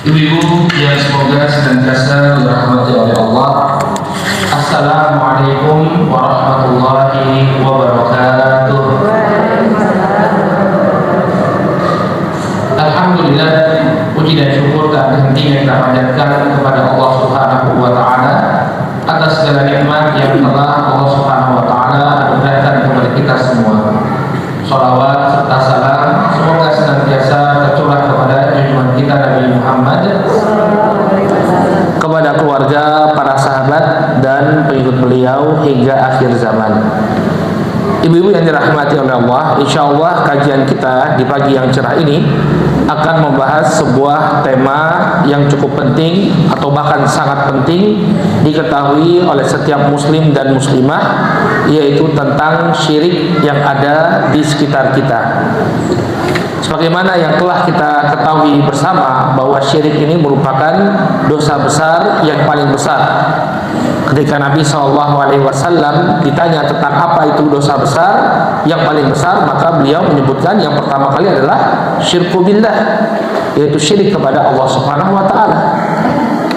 Ibu-ibu yang semoga senantiasa dirahmati oleh Allah. Assalamualaikum warahmatullahi wabarakatuh. Alhamdulillah, puji dan syukur tak henti kita panjatkan kepada Allah Subhanahu wa taala atas segala nikmat yang telah Allah Subhanahu wa taala anugerahkan kepada kita semua. Shalawat serta salam semoga senantiasa tercurah kepada junjungan kita Nabi Muhammad, kepada keluarga, para sahabat dan pengikut beliau hingga akhir zaman. Ibu-ibu yang dirahmati oleh Allah, insya Allah kajian kita di pagi yang cerah ini akan membahas sebuah tema yang cukup penting atau bahkan sangat penting diketahui oleh setiap muslim dan muslimah, yaitu tentang syirik yang ada di sekitar kita. Sebagaimana yang telah kita ketahui bersama bahwa syirik ini merupakan dosa besar yang paling besar. Ketika Nabi SAW ditanya tentang apa itu dosa besar yang paling besar, maka beliau menyebutkan yang pertama kali adalah syirku billah, yaitu syirik kepada Allah Subhanahu wa taala.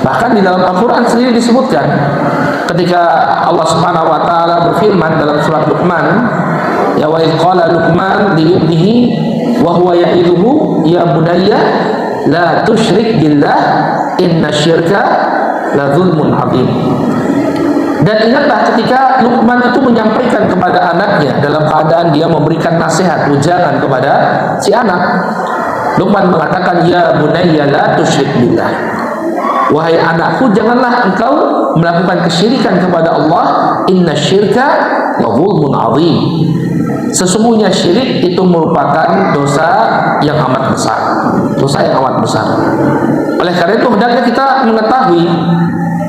Bahkan di dalam Al-Qur'an sendiri disebutkan ketika Allah Subhanahu wa taala berfirman dalam surat Luqman, ya wa idh qala Luqman li ibnihi wa huwa ya'iduhu ya bunayya la tusyrik billah inna syirka la dzulmun 'adzim. Dan ingatlah ketika Luqman itu menyampaikan kepada anaknya dalam keadaan dia memberikan nasihat, ujangan kepada si anak. Luqman mengatakan, ya bunayya la tusyrik billah. Wahai anakku, janganlah engkau melakukan kesyirikan kepada Allah. Inna syirka la dzulmun 'adzim. Sesungguhnya syirik itu merupakan dosa yang amat besar. Dosa yang amat besar. Oleh karena itu hendaknya kita mengetahui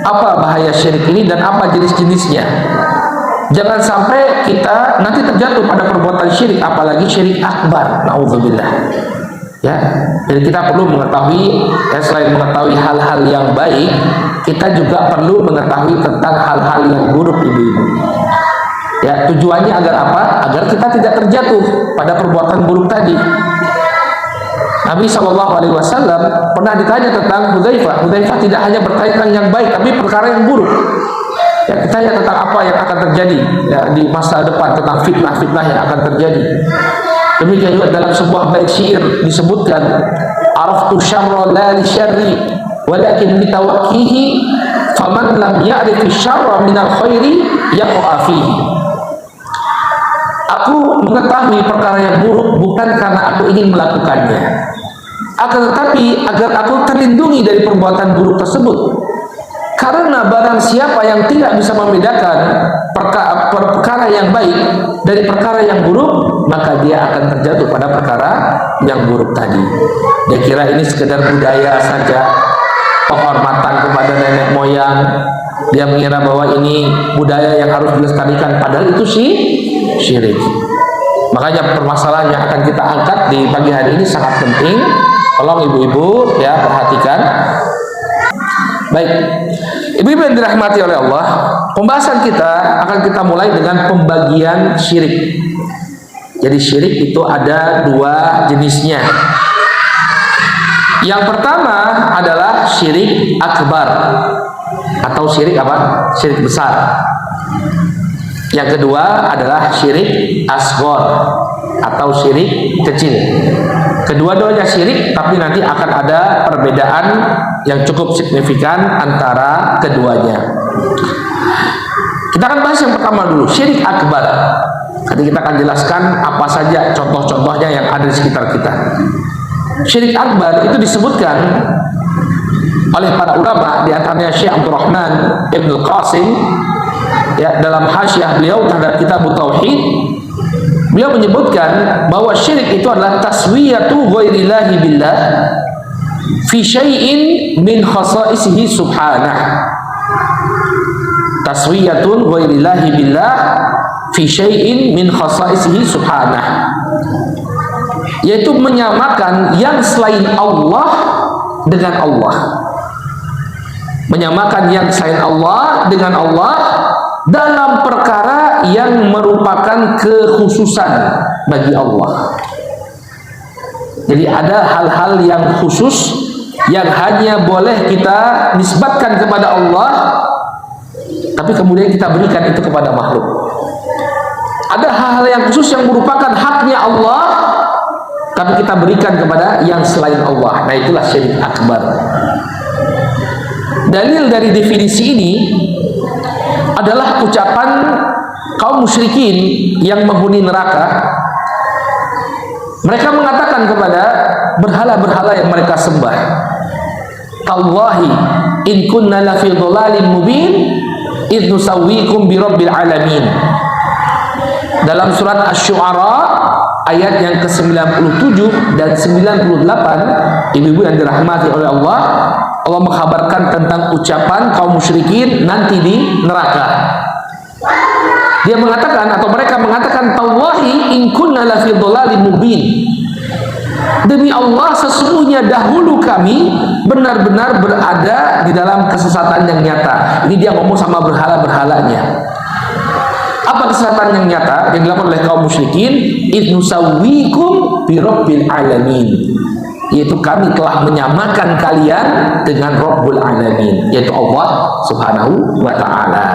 apa bahaya syirik ini dan apa jenis-jenisnya. Jangan sampai kita nanti terjatuh pada perbuatan syirik, apalagi syirik akbar. Nauzubillah. Ya, jadi kita perlu mengetahui, selain mengetahui hal-hal yang baik, kita juga perlu mengetahui tentang hal-hal yang buruk, ibu-ibu. Ya, tujuannya agar apa? Agar kita tidak terjatuh pada perbuatan buruk tadi. Nabi SAW pernah ditanya tentang Hudzaifah. Hudzaifah tidak hanya bertanya tentang yang baik, tapi perkara yang buruk. Ya, ditanya tentang apa yang akan terjadi ya, di masa depan, tentang fitnah-fitnah yang akan terjadi. Demikian juga dalam sebuah bait syair disebutkan, araftu syarra la li syarri walakin bi tawaqqihi faman lam ya'rif syarra minal khairi yaqa fihi. Aku mengetahui perkara yang buruk bukan karena aku ingin melakukannya, akan tetapi agar aku terlindungi dari perbuatan buruk tersebut. Karena barang siapa yang tidak bisa membedakan perkara yang baik dari perkara yang buruk, maka dia akan terjatuh pada perkara yang buruk tadi. Dia kira ini sekedar budaya saja, penghormatan kepada nenek moyang. Dia mengira bahwa ini budaya yang harus dilestarikan, padahal itu syirik. Makanya permasalahan yang akan kita angkat di pagi hari ini sangat penting. Tolong ibu-ibu ya perhatikan. Baik, ibu-ibu yang dirahmati oleh Allah, pembahasan kita akan kita mulai dengan pembagian syirik. Jadi syirik itu ada dua jenisnya. Yang pertama adalah syirik akbar atau syirik apa? Syirik besar. Yang kedua adalah syirik asghar atau syirik kecil. Kedua-duanya syirik, tapi nanti akan ada perbedaan yang cukup signifikan antara keduanya. Kita akan bahas yang pertama dulu, syirik akbar. Nanti kita akan jelaskan apa saja contoh-contohnya yang ada di sekitar kita. Syirik akbar itu disebutkan oleh para ulama, di antaranya Syekh Abdurrahman Ibn Qasim ya, dalam hasyiah beliau terhadap kitab Tauhid. Beliau menyebutkan bahwa syirik itu adalah taswiyatu ghairillahi billah fi syai'in min khasaisihi subhanah. Taswiyatun ghairillahi billah fi syai'in min khasaisihi subhanah, yaitu menyamakan yang selain Allah dengan Allah. Menyamakan yang selain Allah dengan Allah dalam perkara yang merupakan kekhususan bagi Allah. Jadi ada hal-hal yang khusus yang hanya boleh kita nisbatkan kepada Allah, tapi kemudian kita berikan itu kepada makhluk. Ada hal-hal yang khusus yang merupakan haknya Allah, tapi kita berikan kepada yang selain Allah. Nah, itulah syirik akbar. Dalil dari definisi ini adalah ucapan kaum musyrikin yang menghuni neraka. Mereka mengatakan kepada berhala-berhala yang mereka sembah, "Tallahi in kunna lafi dhalalin mubin idh nusawwikum bi rabbil alamin." Dalam surat Asy-Syu'ara ayat yang ke-97 dan 98, ibu-ibu yang dirahmati oleh Allah, Allah mengkhabarkan tentang ucapan kaum musyrikin nanti di neraka. Dia mengatakan, atau mereka mengatakan, "Tallahi in kunna lafi dhalalin mubin." Demi Allah, sesungguhnya dahulu kami benar-benar berada di dalam kesesatan yang nyata. Ini dia ngomong sama berhala-berhalanya. Apa kesesatan yang nyata yang dilakukan oleh kaum musyrikin? "Idh nusawwikum bi rabbil alamin." Yaitu kami telah menyamakan kalian dengan Rabbul Alamin, yaitu Allah Subhanahu wa ta'ala.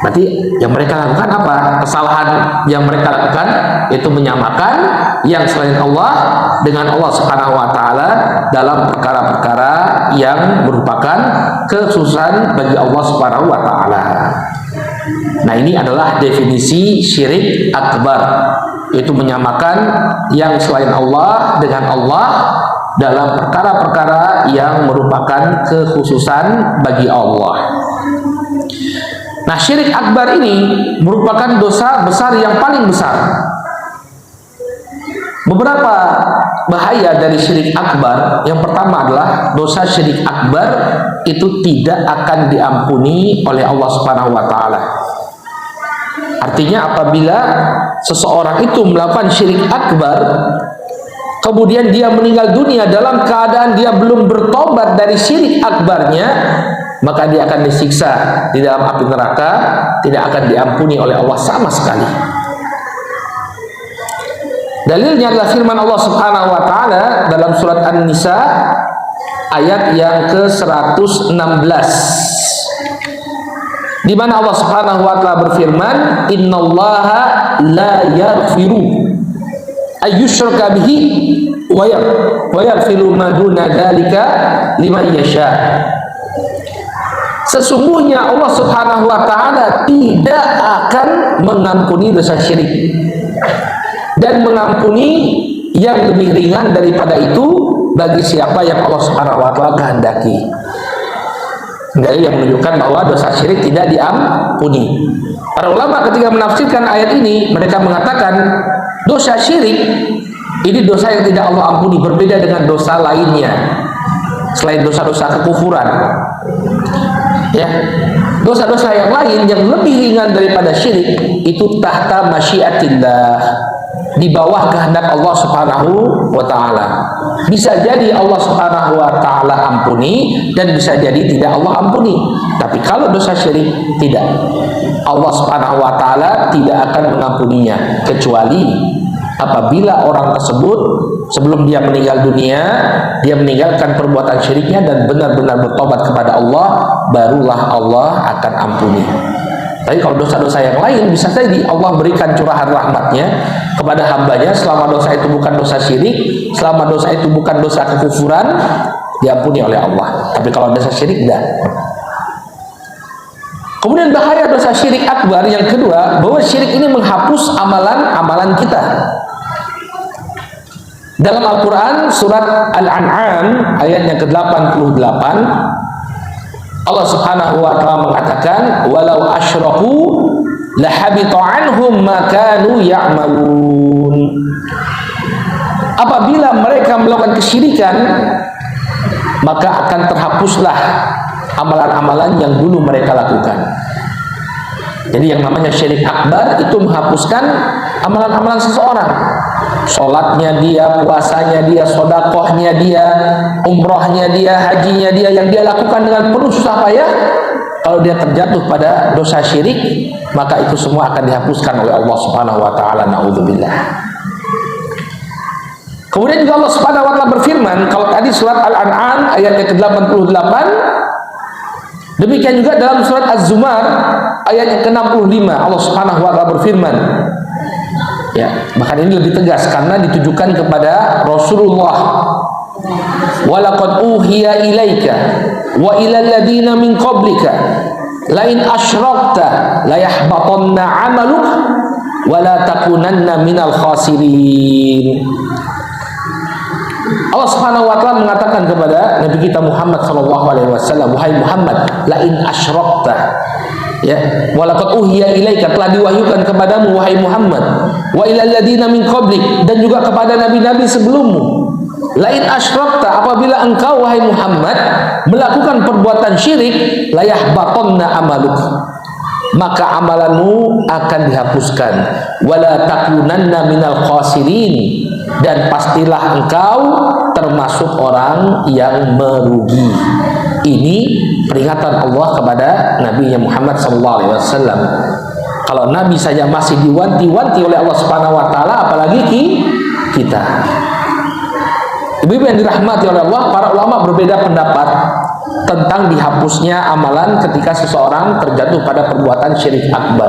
Berarti yang mereka lakukan apa? Kesalahan yang mereka lakukan itu menyamakan yang selain Allah dengan Allah Subhanahu wa ta'ala dalam perkara-perkara yang merupakan kekhususan bagi Allah Subhanahu wa ta'ala. Nah, ini adalah definisi syirik akbar, yaitu menyamakan yang selain Allah dengan Allah dalam perkara-perkara yang merupakan kekhususan bagi Allah. Nah, syirik akbar ini merupakan dosa besar yang paling besar. Beberapa bahaya dari syirik akbar. Yang pertama adalah dosa syirik akbar itu tidak akan diampuni oleh Allah Subhanahu wa ta'ala. Artinya apabila seseorang itu melakukan syirik akbar, kemudian dia meninggal dunia dalam keadaan dia belum bertobat dari syirik akbarnya, maka dia akan disiksa di dalam api neraka, tidak akan diampuni oleh Allah sama sekali. Dalilnya adalah firman Allah Subhanahu wa ta'ala dalam surat An-Nisa ayat yang ke-116, di mana Allah Subhanahu wa ta'ala berfirman, "Innallaha la yaghfiru ayyushraka bihi wa yaghfiru ma duna dzalika liman yasha." Sesungguhnya Allah Subhanahu wa ta'ala tidak akan mengampuni dosa syirik dan mengampuni yang lebih ringan daripada itu bagi siapa yang Allah Subhanahu wa ta'ala kehendaki. Dari yang menunjukkan bahwa dosa syirik tidak diampuni. Para ulama ketika menafsirkan ayat ini, mereka mengatakan dosa syirik ini dosa yang tidak Allah ampuni, berbeda dengan dosa lainnya selain dosa-dosa kekufuran. Ya, dosa-dosa yang lain yang lebih ringan daripada syirik itu tahta masyiatillah, di bawah kehendak Allah Subhanahu wa ta'ala. Bisa jadi Allah Subhanahu wa ta'ala ampuni dan bisa jadi tidak Allah ampuni. Tapi kalau dosa syirik tidak, Allah Subhanahu wa ta'ala tidak akan mengampuninya, kecuali apabila orang tersebut sebelum dia meninggal dunia, dia meninggalkan perbuatan syiriknya dan benar-benar bertobat kepada Allah, barulah Allah akan ampuni. Tapi kalau dosa-dosa yang lain, bisa jadi Allah berikan curahan rahmatnya kepada hambanya selama dosa itu bukan dosa syirik, selama dosa itu bukan dosa kekufuran, diampuni oleh Allah. Tapi kalau dosa syirik, tidak. Kemudian bahaya dosa syirik akbar yang kedua, bahwa syirik ini menghapus amalan-amalan kita. Dalam Al-Quran surat Al-An'am ayat yang ke-88, Allah Subhanahu wa ta'ala mengatakan, "Walau asyraku lahabita anhum ma kanu ya'malun." Apabila mereka melakukan kesyirikan, maka akan terhapuslah amalan-amalan yang dulu mereka lakukan. Jadi yang namanya syirik akbar itu menghapuskan amalan-amalan seseorang. Sholatnya dia, puasanya dia, sodakohnya dia, umrohnya dia, hajinya dia, yang dia lakukan dengan penuh susah payah, kalau dia terjatuh pada dosa syirik, maka itu semua akan dihapuskan oleh Allah Subhanahu wa ta'ala. Na'udzubillah. Kemudian juga Allah Subhanahu wa taala berfirman, kalau tadi surat Al-An'am ayat yang ke-88, demikian juga dalam surat Az-Zumar ayat yang ke-65 Allah Subhanahu wa taala berfirman. Ya, bahkan ini lebih tegas karena ditujukan kepada Rasulullah. Walaqad uhiya ilaika wa ilal ladina min qablika la in asyrakta la yahbatanna 'amaluk wa la takunanna minal khasirin. Allah Subhanahu wa taala mengatakan kepada Nabi kita Muhammad sallallahu alaihi wasallam, wahai Muhammad, la in asyrakta, ya, walaqad uhiya ilaika, telah diwahyukan kepadamu wahai Muhammad, wa ilal ladina min qablik, dan juga kepada nabi-nabi sebelummu, la in asyrakta, apabila engkau wahai Muhammad melakukan perbuatan syirik, la yahbatanna amaluk, maka amalanmu akan dihapuskan, wala takunanna minal khasirin, dan pastilah engkau termasuk orang yang merugi. Ini peringatan Allah kepada Nabi Muhammad SAW. Kalau Nabi saja masih diwanti-wanti oleh Allah Subhanahu wa taala, apalagi kita. Ibu-ibu yang dirahmati oleh Allah, para ulama berbeda pendapat tentang dihapusnya amalan ketika seseorang terjatuh pada perbuatan syirik akbar.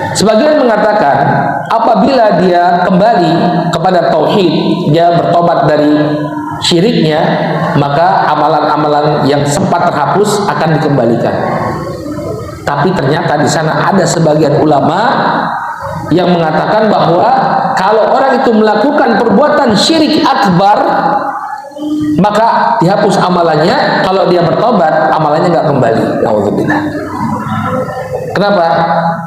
Sebagian mengatakan apabila dia kembali kepada tauhid, dia bertobat dari syiriknya, maka amalan-amalan yang sempat terhapus akan dikembalikan. Tapi ternyata di sana ada sebagian ulama yang mengatakan bahwa kalau orang itu melakukan perbuatan syirik akbar, maka dihapus amalannya. Kalau dia bertobat, amalannya nggak kembali. Alhamdulillah. Kenapa?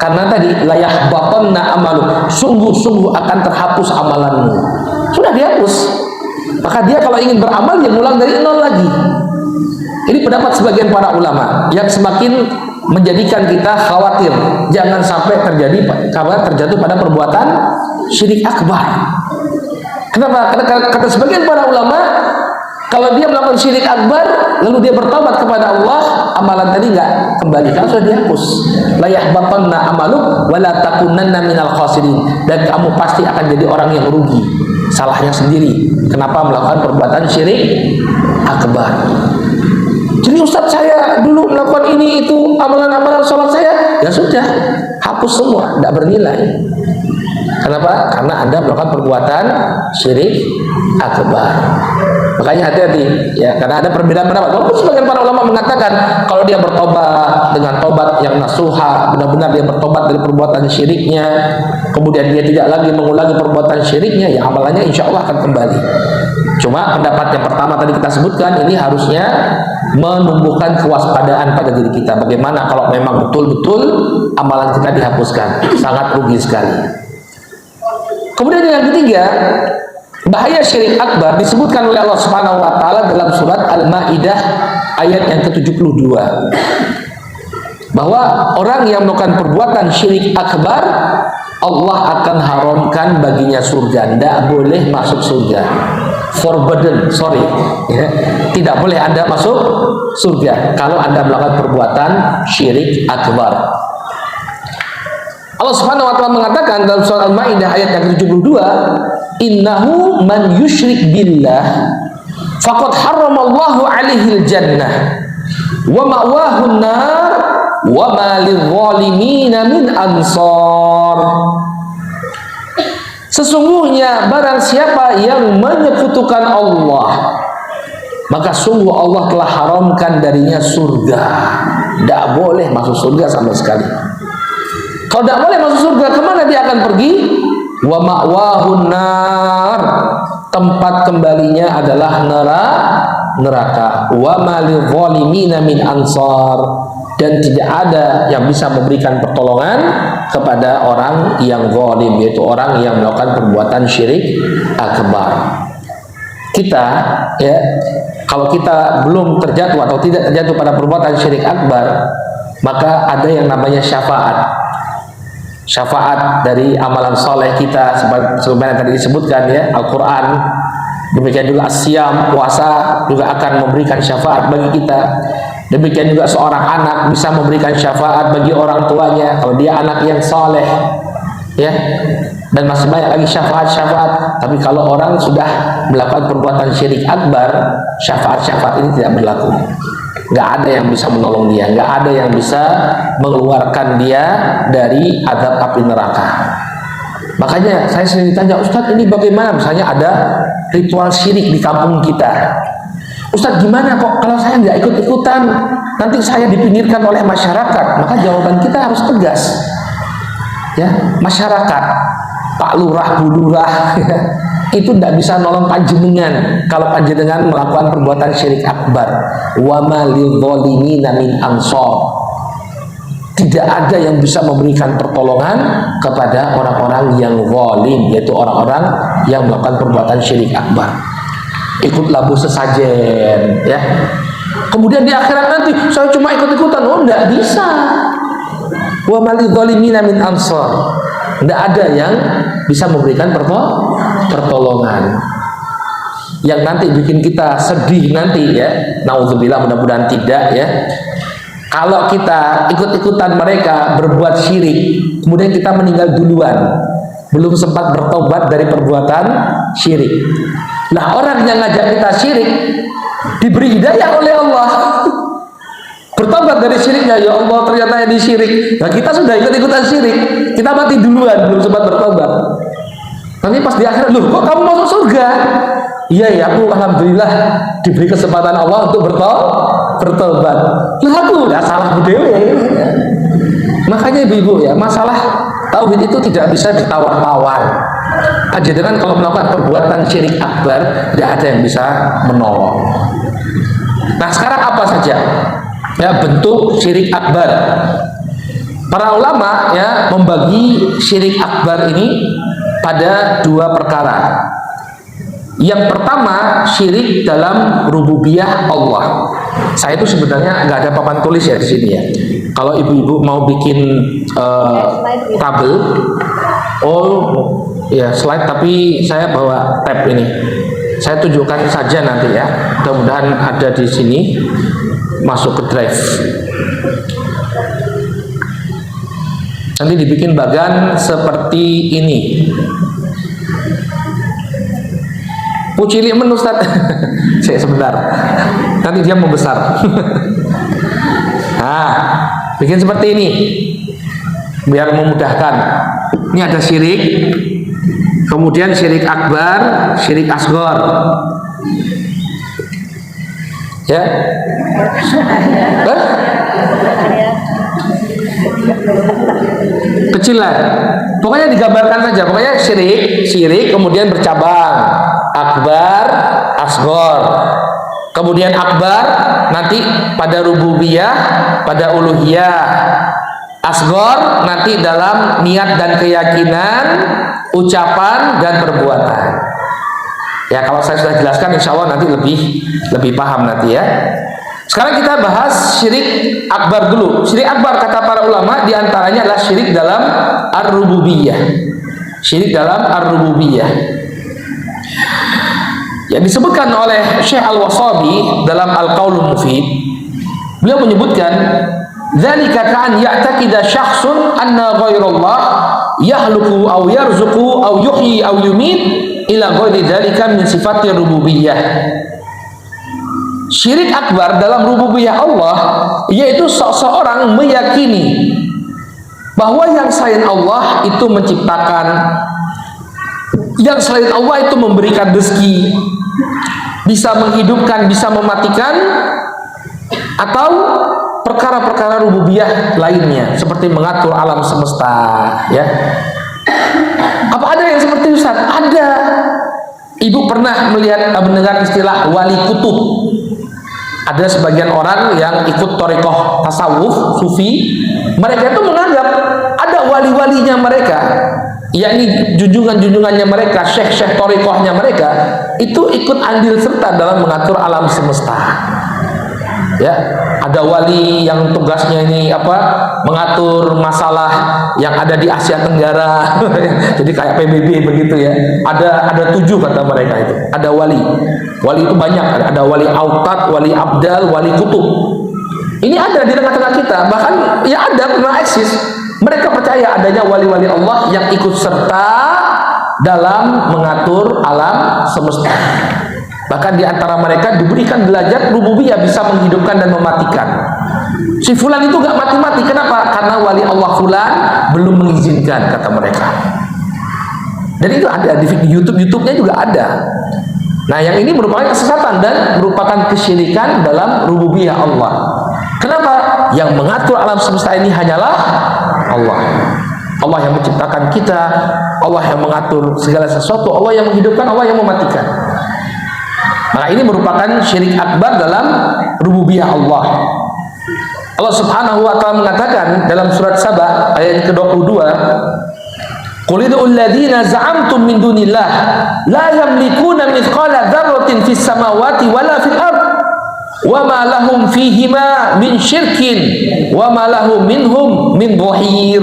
Karena tadi layah batanna amaluk, sungguh-sungguh akan terhapus amalanmu. Sudah dihapus. Maka dia kalau ingin beramal, dia ngulang dari nol lagi. Ini pendapat sebagian para ulama yang semakin menjadikan kita khawatir jangan sampai terjatuh pada perbuatan syirik akbar. Kenapa? Karena kata sebagian para ulama, kalau dia melakukan syirik akbar lalu dia bertobat kepada Allah, amalan tadi nggak kembali karena sudah dihapus. La yahbatanna amaluk wa la takunanna minal khasirin, dan kamu pasti akan jadi orang yang rugi. Salahnya sendiri. Kenapa melakukan perbuatan syirik akbar? Jadi Ustadz, saya dulu melakukan ini itu amalan-amalan sholat saya, ya sudah hapus semua, tidak bernilai. Kenapa? Karena Anda melakukan perbuatan syirik akbar. Makanya hati-hati ya, karena ada perbedaan pendapat. Walaupun sebagian para ulama mengatakan kalau dia bertobat dengan tobat yang nasuha, benar-benar dia bertobat dari perbuatan syiriknya, kemudian dia tidak lagi mengulangi perbuatan syiriknya, ya amalannya insya Allah akan kembali. Cuma pendapat yang pertama tadi kita sebutkan, ini harusnya menumbuhkan kewaspadaan pada diri kita. Bagaimana kalau memang betul-betul amalan kita dihapuskan? Sangat rugi sekali. Kemudian yang ketiga, bahaya syirik akbar disebutkan oleh Allah Subhanahu wa taala dalam surat Al-Maidah ayat yang ke-72. Bahwa orang yang melakukan perbuatan syirik akbar, Allah akan haramkan baginya surga, tidak boleh masuk surga. Forbidden, ya. Tidak boleh Anda masuk surga kalau Anda melakukan perbuatan syirik akbar. Allah Subhanahu wa taala mengatakan dalam surah Al-Maidah ayat yang ke-72, innahu man yusyrik billah faqad harramallahu alaihil jannah wa ma'wahun nar wa ma lidh-dhalimina min ansar. Sesungguhnya barang siapa yang menyekutukan Allah, maka sungguh Allah telah haramkan darinya surga. Tidak boleh masuk surga sama sekali. Kalau tidak boleh masuk surga, kemana dia akan pergi? Wa ma'wahun nar, tempat kembalinya adalah neraka. Wa ma lidh-dhalimina min ansar, dan tidak ada yang bisa memberikan pertolongan kepada orang yang zalim, yaitu orang yang melakukan perbuatan syirik akbar. Kita ya, kalau kita belum terjatuh atau tidak terjatuh pada perbuatan syirik akbar, maka ada yang namanya syafaat. Syafaat dari amalan soleh kita, sebagaimana tadi disebutkan ya, Al-Quran, demikian juga asyam, puasa juga akan memberikan syafaat bagi kita. Demikian juga seorang anak bisa memberikan syafaat bagi orang tuanya kalau dia anak yang soleh, ya. dan masih banyak lagi syafaat-syafaat. Tapi kalau orang sudah melakukan perbuatan syirik akbar, syafaat-syafaat ini tidak berlaku. Nggak ada yang bisa menolong dia, nggak ada yang bisa mengeluarkan dia dari azab api neraka. Makanya saya sering ditanya, Ustadz ini bagaimana misalnya ada ritual syirik di kampung kita, Ustadz gimana kok kalau saya nggak ikut-ikutan nanti saya dipinggirkan oleh masyarakat? Maka jawaban kita harus tegas, ya, masyarakat, Pak Lurah, Bu Lurah, ya, itu tidak bisa nolong panjenengan kalau panjenengan melakukan perbuatan syirik akbar. Wa ma lidzalimina min ansor. Tidak ada yang bisa memberikan pertolongan kepada orang-orang yang zalim, yaitu orang-orang yang melakukan perbuatan syirik akbar. Ikut labu sesajen, ya. Kemudian di akhirat nanti saya cuma ikut-ikutan, oh enggak bisa. Wa ma lidzalimina min ansor. Tidak ada yang bisa memberikan pertolongan. Yang nanti bikin kita sedih nanti, ya, naudzubillah, mudah-mudahan tidak, ya, kalau kita ikut-ikutan mereka berbuat syirik, kemudian kita meninggal duluan, belum sempat bertobat dari perbuatan syirik. Nah, orang yang ngajak kita syirik diberi hidayah oleh Allah, bertobat dari syiriknya, ya Allah ternyata ini syirik. Nah, kita sudah ikut-ikutan syirik, kita mati duluan, belum sempat bertobat. Nanti pas di akhirat, loh kok kamu masuk surga? Iya ya, aku alhamdulillah diberi kesempatan Allah untuk bertobat. Lah aku udah salah dewe. Makanya ibu-ibu, ya, masalah tauhid itu tidak bisa ditawar-tawar. Panjenengan kalau melakukan perbuatan syirik akbar, tidak ada yang bisa menolong. Nah, sekarang apa saja, ya, bentuk syirik akbar? Para ulama, ya, membagi syirik akbar ini pada dua perkara. Yang pertama, syirik dalam rububiyah Allah. Saya itu sebenarnya nggak ada papan tulis ya di sini, ya. Kalau ibu-ibu mau bikin tabel, oh ya slide, tapi saya bawa tab ini. Saya tunjukkan saja nanti, ya. Mudah-mudahan ada di sini, masuk ke drive. Nanti dibikin bagan seperti ini. Pucili men Ustaz. Saya sebentar. Nanti dia membesar. Nah, bikin seperti ini biar memudahkan. Ini ada syirik, kemudian syirik akbar, syirik asghar. Ya. Kecil lah. Pokoknya digambarkan saja. Pokoknya syirik kemudian bercabang. Akbar, asghar. Kemudian akbar nanti pada rububiyah, pada uluhiyah. Asghar nanti dalam niat dan keyakinan, ucapan dan perbuatan. Ya, kalau saya sudah jelaskan, insya Allah nanti lebih paham nanti, ya. Sekarang kita bahas syirik akbar dulu. Syirik akbar kata para ulama diantaranya adalah syirik dalam ar-rububiyah. Syirik dalam ar-rububiyah. Yang disebutkan oleh Syekh Al-Wasabi dalam Al-Qaulul Mufid, beliau menyebutkan, dzalika ka'an ya'taqida syakhsun anna ghairallah yahluku aw yarzuqu aw yuhyi aw yumit ila ghairi dzalika min sifatir rububiyah. Syirik akbar dalam rububiyah Allah yaitu seseorang meyakini bahwa yang selain Allah itu menciptakan, yang selain Allah itu memberikan rezeki, bisa menghidupkan, bisa mematikan, atau perkara-perkara rububiyah lainnya seperti mengatur alam semesta, ya. Apa ada yang seperti Ustaz? Ada. Ibu pernah mendengar istilah wali kutub? Ada sebagian orang yang ikut thariqah tasawuf, sufi, mereka itu menganggap ada wali-walinya mereka, yakni junjungan-junjungannya mereka, syekh-syekh thariqahnya mereka, itu ikut andil serta dalam mengatur alam semesta. Ya, ada wali yang tugasnya ini mengatur masalah yang ada di Asia Tenggara. Jadi kayak PBB begitu, ya. Ada 7 kata mereka itu. Ada wali. Wali itu banyak. Ada wali autad, wali abdal, wali kutub. Ini ada di tengah-tengah kita. Bahkan ya ada, pernah eksis. Mereka percaya adanya wali-wali Allah yang ikut serta dalam mengatur alam semesta. Bahkan di antara mereka diberikan derajat rububiyah, bisa menghidupkan dan mematikan. Si fulan itu gak mati-mati, kenapa? Karena wali Allah fulan belum mengizinkan, kata mereka. Dan itu ada di YouTube-nya juga ada. Nah, yang ini merupakan kesesatan dan merupakan kesyirikan dalam rububiyah Allah. Kenapa? Yang mengatur alam semesta ini hanyalah Allah. Allah yang menciptakan kita, Allah yang mengatur segala sesuatu, Allah yang menghidupkan, Allah yang mematikan. Maka ini merupakan syirik akbar dalam rububiyah Allah. Allah Subhanahu wa taala mengatakan dalam surat Saba ayat ke-22, "Qul id'ul ladzina za'amtum min dunillah la yamlikuna mithqala dzarratin fis samawati wala fil ard wa ma lahum fihima min syirkin wa ma lahum minhum min dhahir."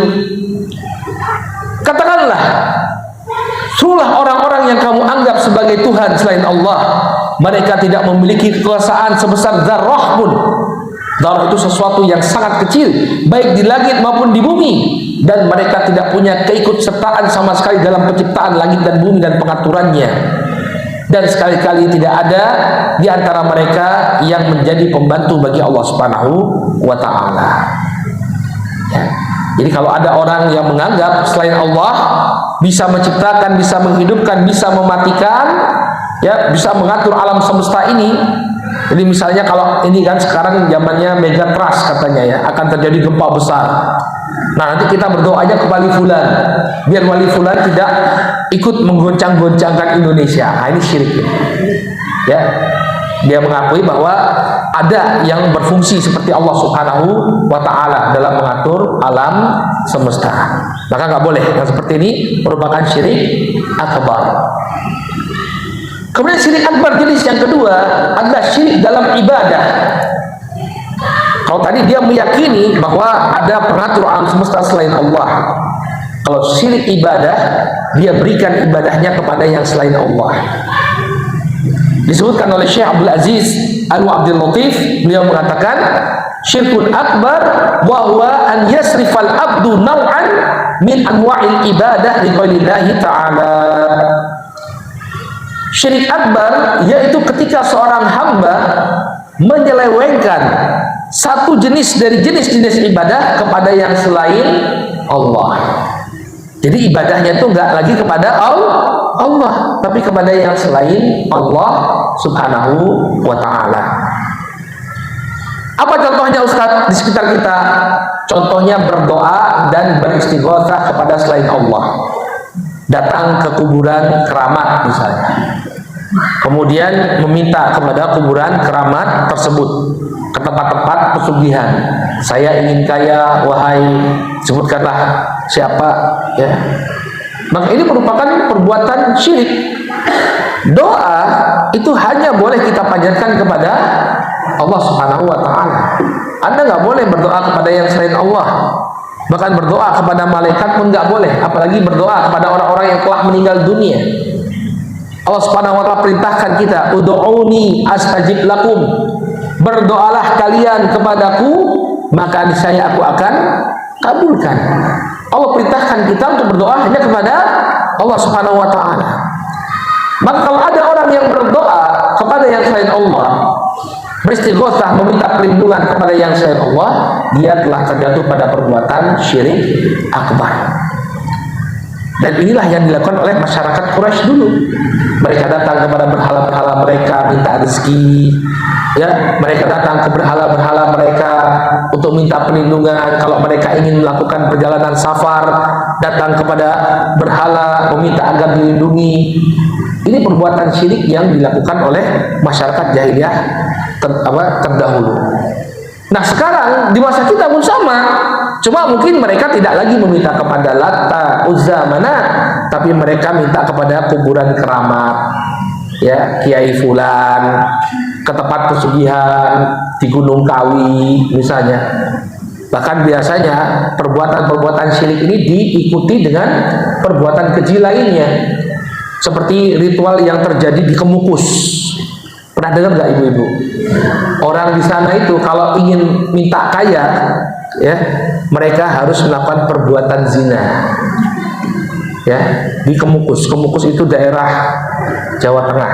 Katakanlah, suruhlah orang-orang yang kamu anggap sebagai Tuhan selain Allah, mereka tidak memiliki kekuasaan sebesar zarrah pun. Zarrah itu sesuatu yang sangat kecil, baik di langit maupun di bumi, dan mereka tidak punya keikutsertaan sama sekali dalam penciptaan langit dan bumi dan pengaturannya. Dan sekali-kali tidak ada di antara mereka yang menjadi pembantu bagi Allah Subhanahu wa taala. Ya. Jadi kalau ada orang yang menganggap selain Allah bisa menciptakan, bisa menghidupkan, bisa mematikan, ya, bisa mengatur alam semesta ini. Jadi misalnya kalau ini kan sekarang zamannya megatrust katanya ya, akan terjadi gempa besar. Nah, nanti kita berdoa aja ke wali fulan, biar wali fulan tidak ikut menggoncang-goncangkan Indonesia. Nah, ini syirik ya. Dia mengakui bahwa ada yang berfungsi seperti Allah Subhanahu wa taala dalam mengatur alam semesta. Maka nggak boleh yang seperti ini, merupakan syirik akbar. Kemudian syirik akbar jenis yang kedua adalah syirik dalam ibadah. Kalau tadi dia meyakini bahwa ada pengatur alam semesta selain Allah. Kalau syirik ibadah, dia berikan ibadahnya kepada yang selain Allah. Disebutkan oleh Syekh Abdul Aziz Al-Abdul Latif, beliau mengatakan syirkun akbar wa huwa an yasrifal abdu naw'an min anwa'il ibadah li ghairillahi ta'ala. Syirik akbar yaitu ketika seorang hamba menyelewengkan satu jenis dari jenis-jenis ibadah kepada yang selain Allah. Jadi ibadahnya itu enggak lagi kepada Allah, tapi kepada yang selain Allah Subhanahu wa ta'ala. Apa contohnya Ustaz di sekitar kita? Contohnya berdoa dan beristighotsah kepada selain Allah. Datang ke kuburan keramat misalnya, kemudian meminta kepada kuburan keramat tersebut, ke tempat-tempat pesugihan. Saya ingin kaya, wahai, sebutkanlah siapa, ya. Maka ini merupakan perbuatan syirik. Doa itu hanya boleh kita panjatkan kepada Allah Subhanahu wa ta'ala. Anda nggak boleh berdoa kepada yang selain Allah. Bahkan berdoa kepada malaikat pun nggak boleh, apalagi berdoa kepada orang-orang yang telah meninggal dunia. Allah Subhanahu wa ta'ala perintahkan kita, ud'uni astajib lakum. Berdoalah kalian kepadaku, maka niscaya aku akan kabulkan. Allah perintahkan kita untuk berdoa hanya kepada Allah Subhanahu wa ta'ala. Maka kalau ada orang yang berdoa kepada yang selain Allah, beristighotsah meminta perlindungan kepada yang selain Allah, dia telah terjatuh pada perbuatan syirik akbar. Dan inilah yang dilakukan oleh masyarakat Quraisy dulu. Mereka datang kepada berhala-berhala mereka minta rezeki, ya, mereka datang ke berhala-berhala mereka untuk minta perlindungan. Kalau mereka ingin melakukan perjalanan safar, datang kepada berhala meminta agar dilindungi. Ini perbuatan syirik yang dilakukan oleh masyarakat jahiliyah terdahulu. Nah, sekarang di masa kita pun sama. Cuma mungkin mereka tidak lagi meminta kepada Lata, Uzza, Manat, tapi mereka minta kepada kuburan keramat, ya, Kiai Fulan, ke tempat pesugihan di Gunung Kawi misalnya. Bahkan biasanya perbuatan-perbuatan syirik ini diikuti dengan perbuatan keji lainnya, seperti ritual yang terjadi di Kemukus. Pernah dengar nggak ibu-ibu? Orang di sana itu kalau ingin minta kaya, ya, mereka harus melakukan perbuatan zina. Ya, di Kemukus. Kemukus itu daerah Jawa Tengah.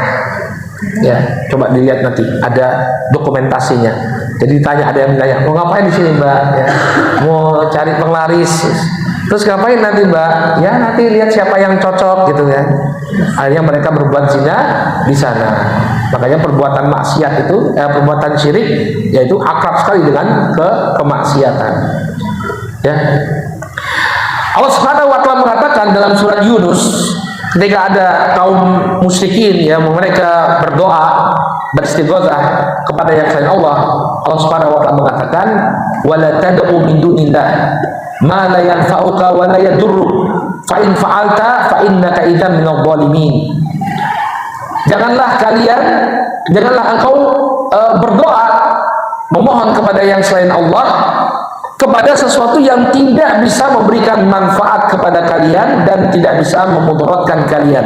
Ya, coba dilihat nanti ada dokumentasinya. Jadi ditanya, ada yang ditanya, mau ngapain di sini Mbak? Ya, mau cari penglaris. Terus ngapain nanti Mbak? Ya nanti lihat siapa yang cocok gitu ya. Akhirnya mereka berbuat zina di sana. Makanya perbuatan maksiat itu, perbuatan syirik, yaitu akrab sekali dengan kemaksiatan. Ya. Allah Subhanahu wa taala mengatakan dalam surat Yunus, ketika ada kaum musyrikin ya, mereka berdoa, beristighosah kepada yang selain Allah, Allah Subhanahu wa taala mengatakan, "Wala tad'u min dunillah ma la yanfa'uka wa la yadurruk, fa in fa'alta fa innaka idzan minadh dhalimin." Janganlah engkau berdoa, memohon kepada yang selain Allah, kepada sesuatu yang tidak bisa memberikan manfaat kepada kalian dan tidak bisa memudaratkan kalian.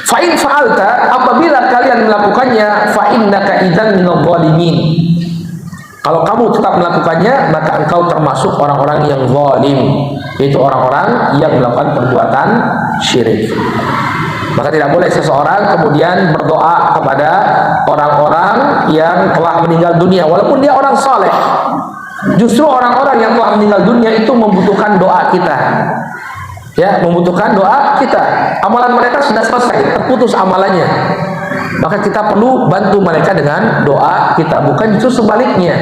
Fa in fa'alta, apabila kalian melakukannya, fa innaka idzan minadh dhalimin. Kalau kamu tetap melakukannya, maka engkau termasuk orang-orang yang zalim, yaitu orang-orang yang melakukan perbuatan syirik. Maka tidak boleh seseorang kemudian berdoa kepada orang-orang yang telah meninggal dunia, walaupun dia orang saleh. Justru orang-orang yang telah meninggal dunia itu membutuhkan doa kita. Ya, membutuhkan doa kita. Amalan mereka sudah selesai, terputus amalannya. Maka kita perlu bantu mereka dengan doa kita, bukan justru sebaliknya.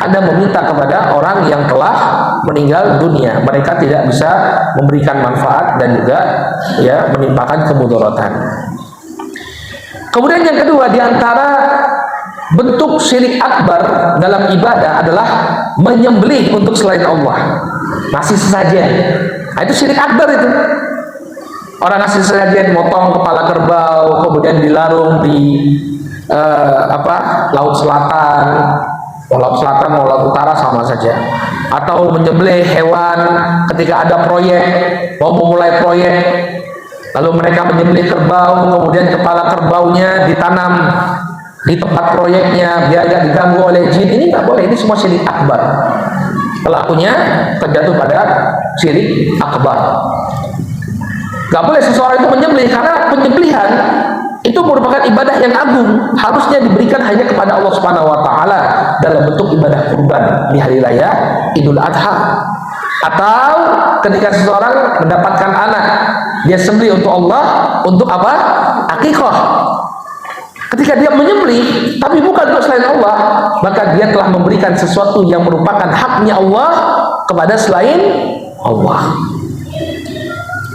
Anda meminta kepada orang yang telah meninggal dunia, mereka tidak bisa memberikan manfaat dan juga ya menimpakan kemudaratan. Kemudian yang kedua, di antara bentuk syirik akbar dalam ibadah adalah menyembelih untuk selain Allah. Masih sesajen. Nah, itu syirik akbar itu. Orang ngasih sesajen, motong kepala kerbau, kemudian dilarung di laut selatan, mau laut selatan mau laut utara sama saja. Atau menyembelih hewan ketika ada proyek, mau memulai proyek, lalu mereka menyembelih kerbau, kemudian kepala kerbaunya ditanam di tempat proyeknya biar tidak diganggu oleh jin. Ini nggak boleh, ini semua syirik akbar. Pelakunya terjatuh pada syirik akbar. Gak boleh seseorang itu menyembelih, karena penyembelihan itu merupakan ibadah yang agung, harusnya diberikan hanya kepada Allah Subhanahu wa taala dalam bentuk ibadah kurban di hari raya Idul Adha. Atau ketika seseorang mendapatkan anak, dia sembelih untuk Allah, untuk apa? Akikah. Ketika dia menyembelih tapi bukan untuk selain Allah, maka dia telah memberikan sesuatu yang merupakan haknya Allah kepada selain Allah.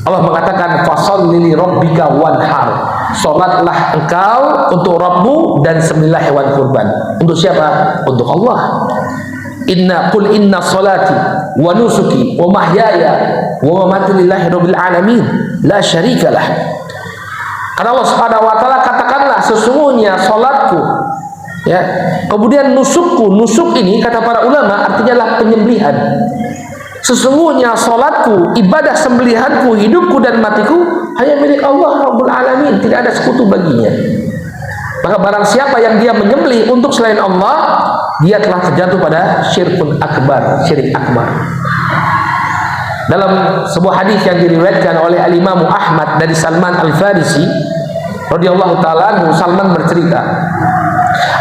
Allah mengatakan, fasholli li rabbika wanhar, salatlah engkau untuk Rabbmu dan sembelihlah hewan kurban. Untuk siapa? Untuk Allah. Qul inna salati wa nusuki wa mahyaya wa mamati lillahi rabbil alamin la syarikalah. Karena Allah Subhanahu wa taala, katakanlah sesungguhnya salatku, ya, kemudian nusukku. Nusuk ini kata para ulama artinya adalah penyembelihan. Sesungguhnya salatku, ibadah sembelihanku, hidupku dan matiku hanya milik Allah Rabbul Alamin, tidak ada sekutu baginya. Maka barang siapa yang dia menyembelih untuk selain Allah, dia telah terjatuh pada syirkun akbar, syirik akbar. Dalam sebuah hadis yang diriwayatkan oleh Al-Imam Ahmad dari Salman Al-Farisi radhiyallahu taala, Salman bercerita,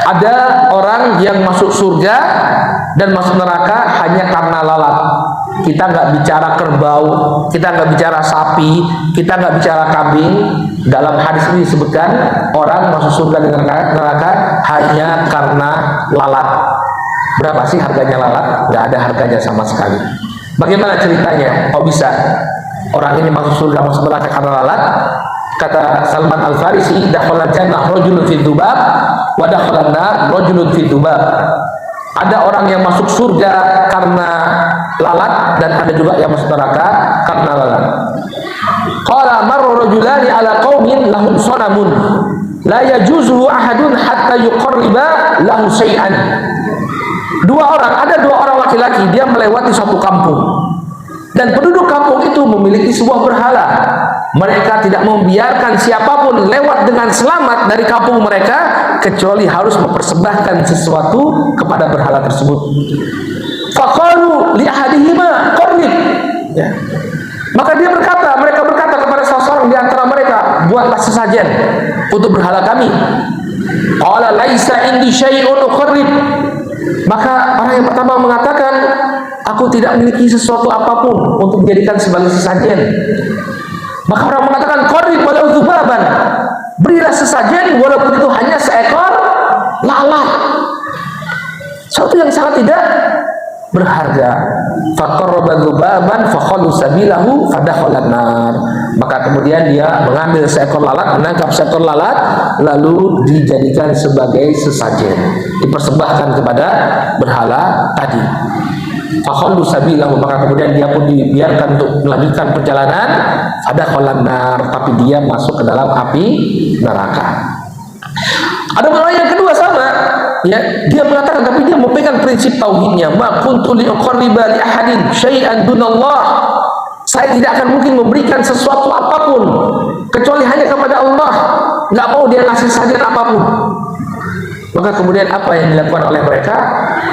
ada orang yang masuk surga dan masuk neraka hanya karena lalat. Kita nggak bicara kerbau, kita nggak bicara sapi, kita nggak bicara kambing. Dalam hadis ini disebutkan orang masuk surga dan neraka hanya karena lalat. Berapa sih harganya lalat? Nggak ada harganya sama sekali. Bagaimana ceritanya? Kok bisa orang ini masuk surga, masuk neraka karena lalat? Kata Salman Al-Farisi, dakhala jannah rajulun fi dzubab wa dakhala an-nar rajulun fi dzubab. Ada orang yang masuk surga karena lalat dan ada juga yang masuk neraka karena lalat. Qala marra rajulani ala qaumin lahum sanamun la yajuzu ahadun hatta yuqarriba lahu syai'an. Ada dua orang laki-laki, dia melewati suatu kampung. Dan penduduk kampung itu memiliki sebuah berhala. Mereka tidak membiarkan siapapun lewat dengan selamat dari kampung mereka kecuali harus mempersembahkan sesuatu kepada berhala tersebut. Faqalu li ahadihima qarrib. Ya. Maka mereka berkata kepada salah seorang di antara mereka, buatlah sesajen untuk berhala kami. Qala laisa indi syai'un uqarrib. Maka orang yang pertama mengatakan, aku tidak memiliki sesuatu apapun untuk dijadikan sebagai sesajen. Maka orang mengatakan, qarrib walau dzubaban. Berilah sesajen walaupun itu hanya seekor lalat. Suatu yang sangat tidak berharga. Faqarraba dzubaban fakhalu sabilahu fadakhalan nar. Maka kemudian dia mengambil seekor lalat, menangkap seekor lalat, lalu dijadikan sebagai sesajen, dipersembahkan kepada berhala tadi. Fakhalu sabilahu, maka kemudian dia pun dibiarkan untuk melanjutkan perjalanan, fadakhalan nar, tapi dia masuk ke dalam api neraka. Ada orang yang kedua sama, ya, dia mengatakan, tapi dia memegang prinsip tauhidnya, ma kuntu liuqarriba li ahadin syai'an dunallah. Saya tidak akan mungkin memberikan sesuatu apapun kecuali hanya kepada Allah. Nggak mau dia ngasih sajian apapun. Maka kemudian apa yang dilakukan oleh mereka?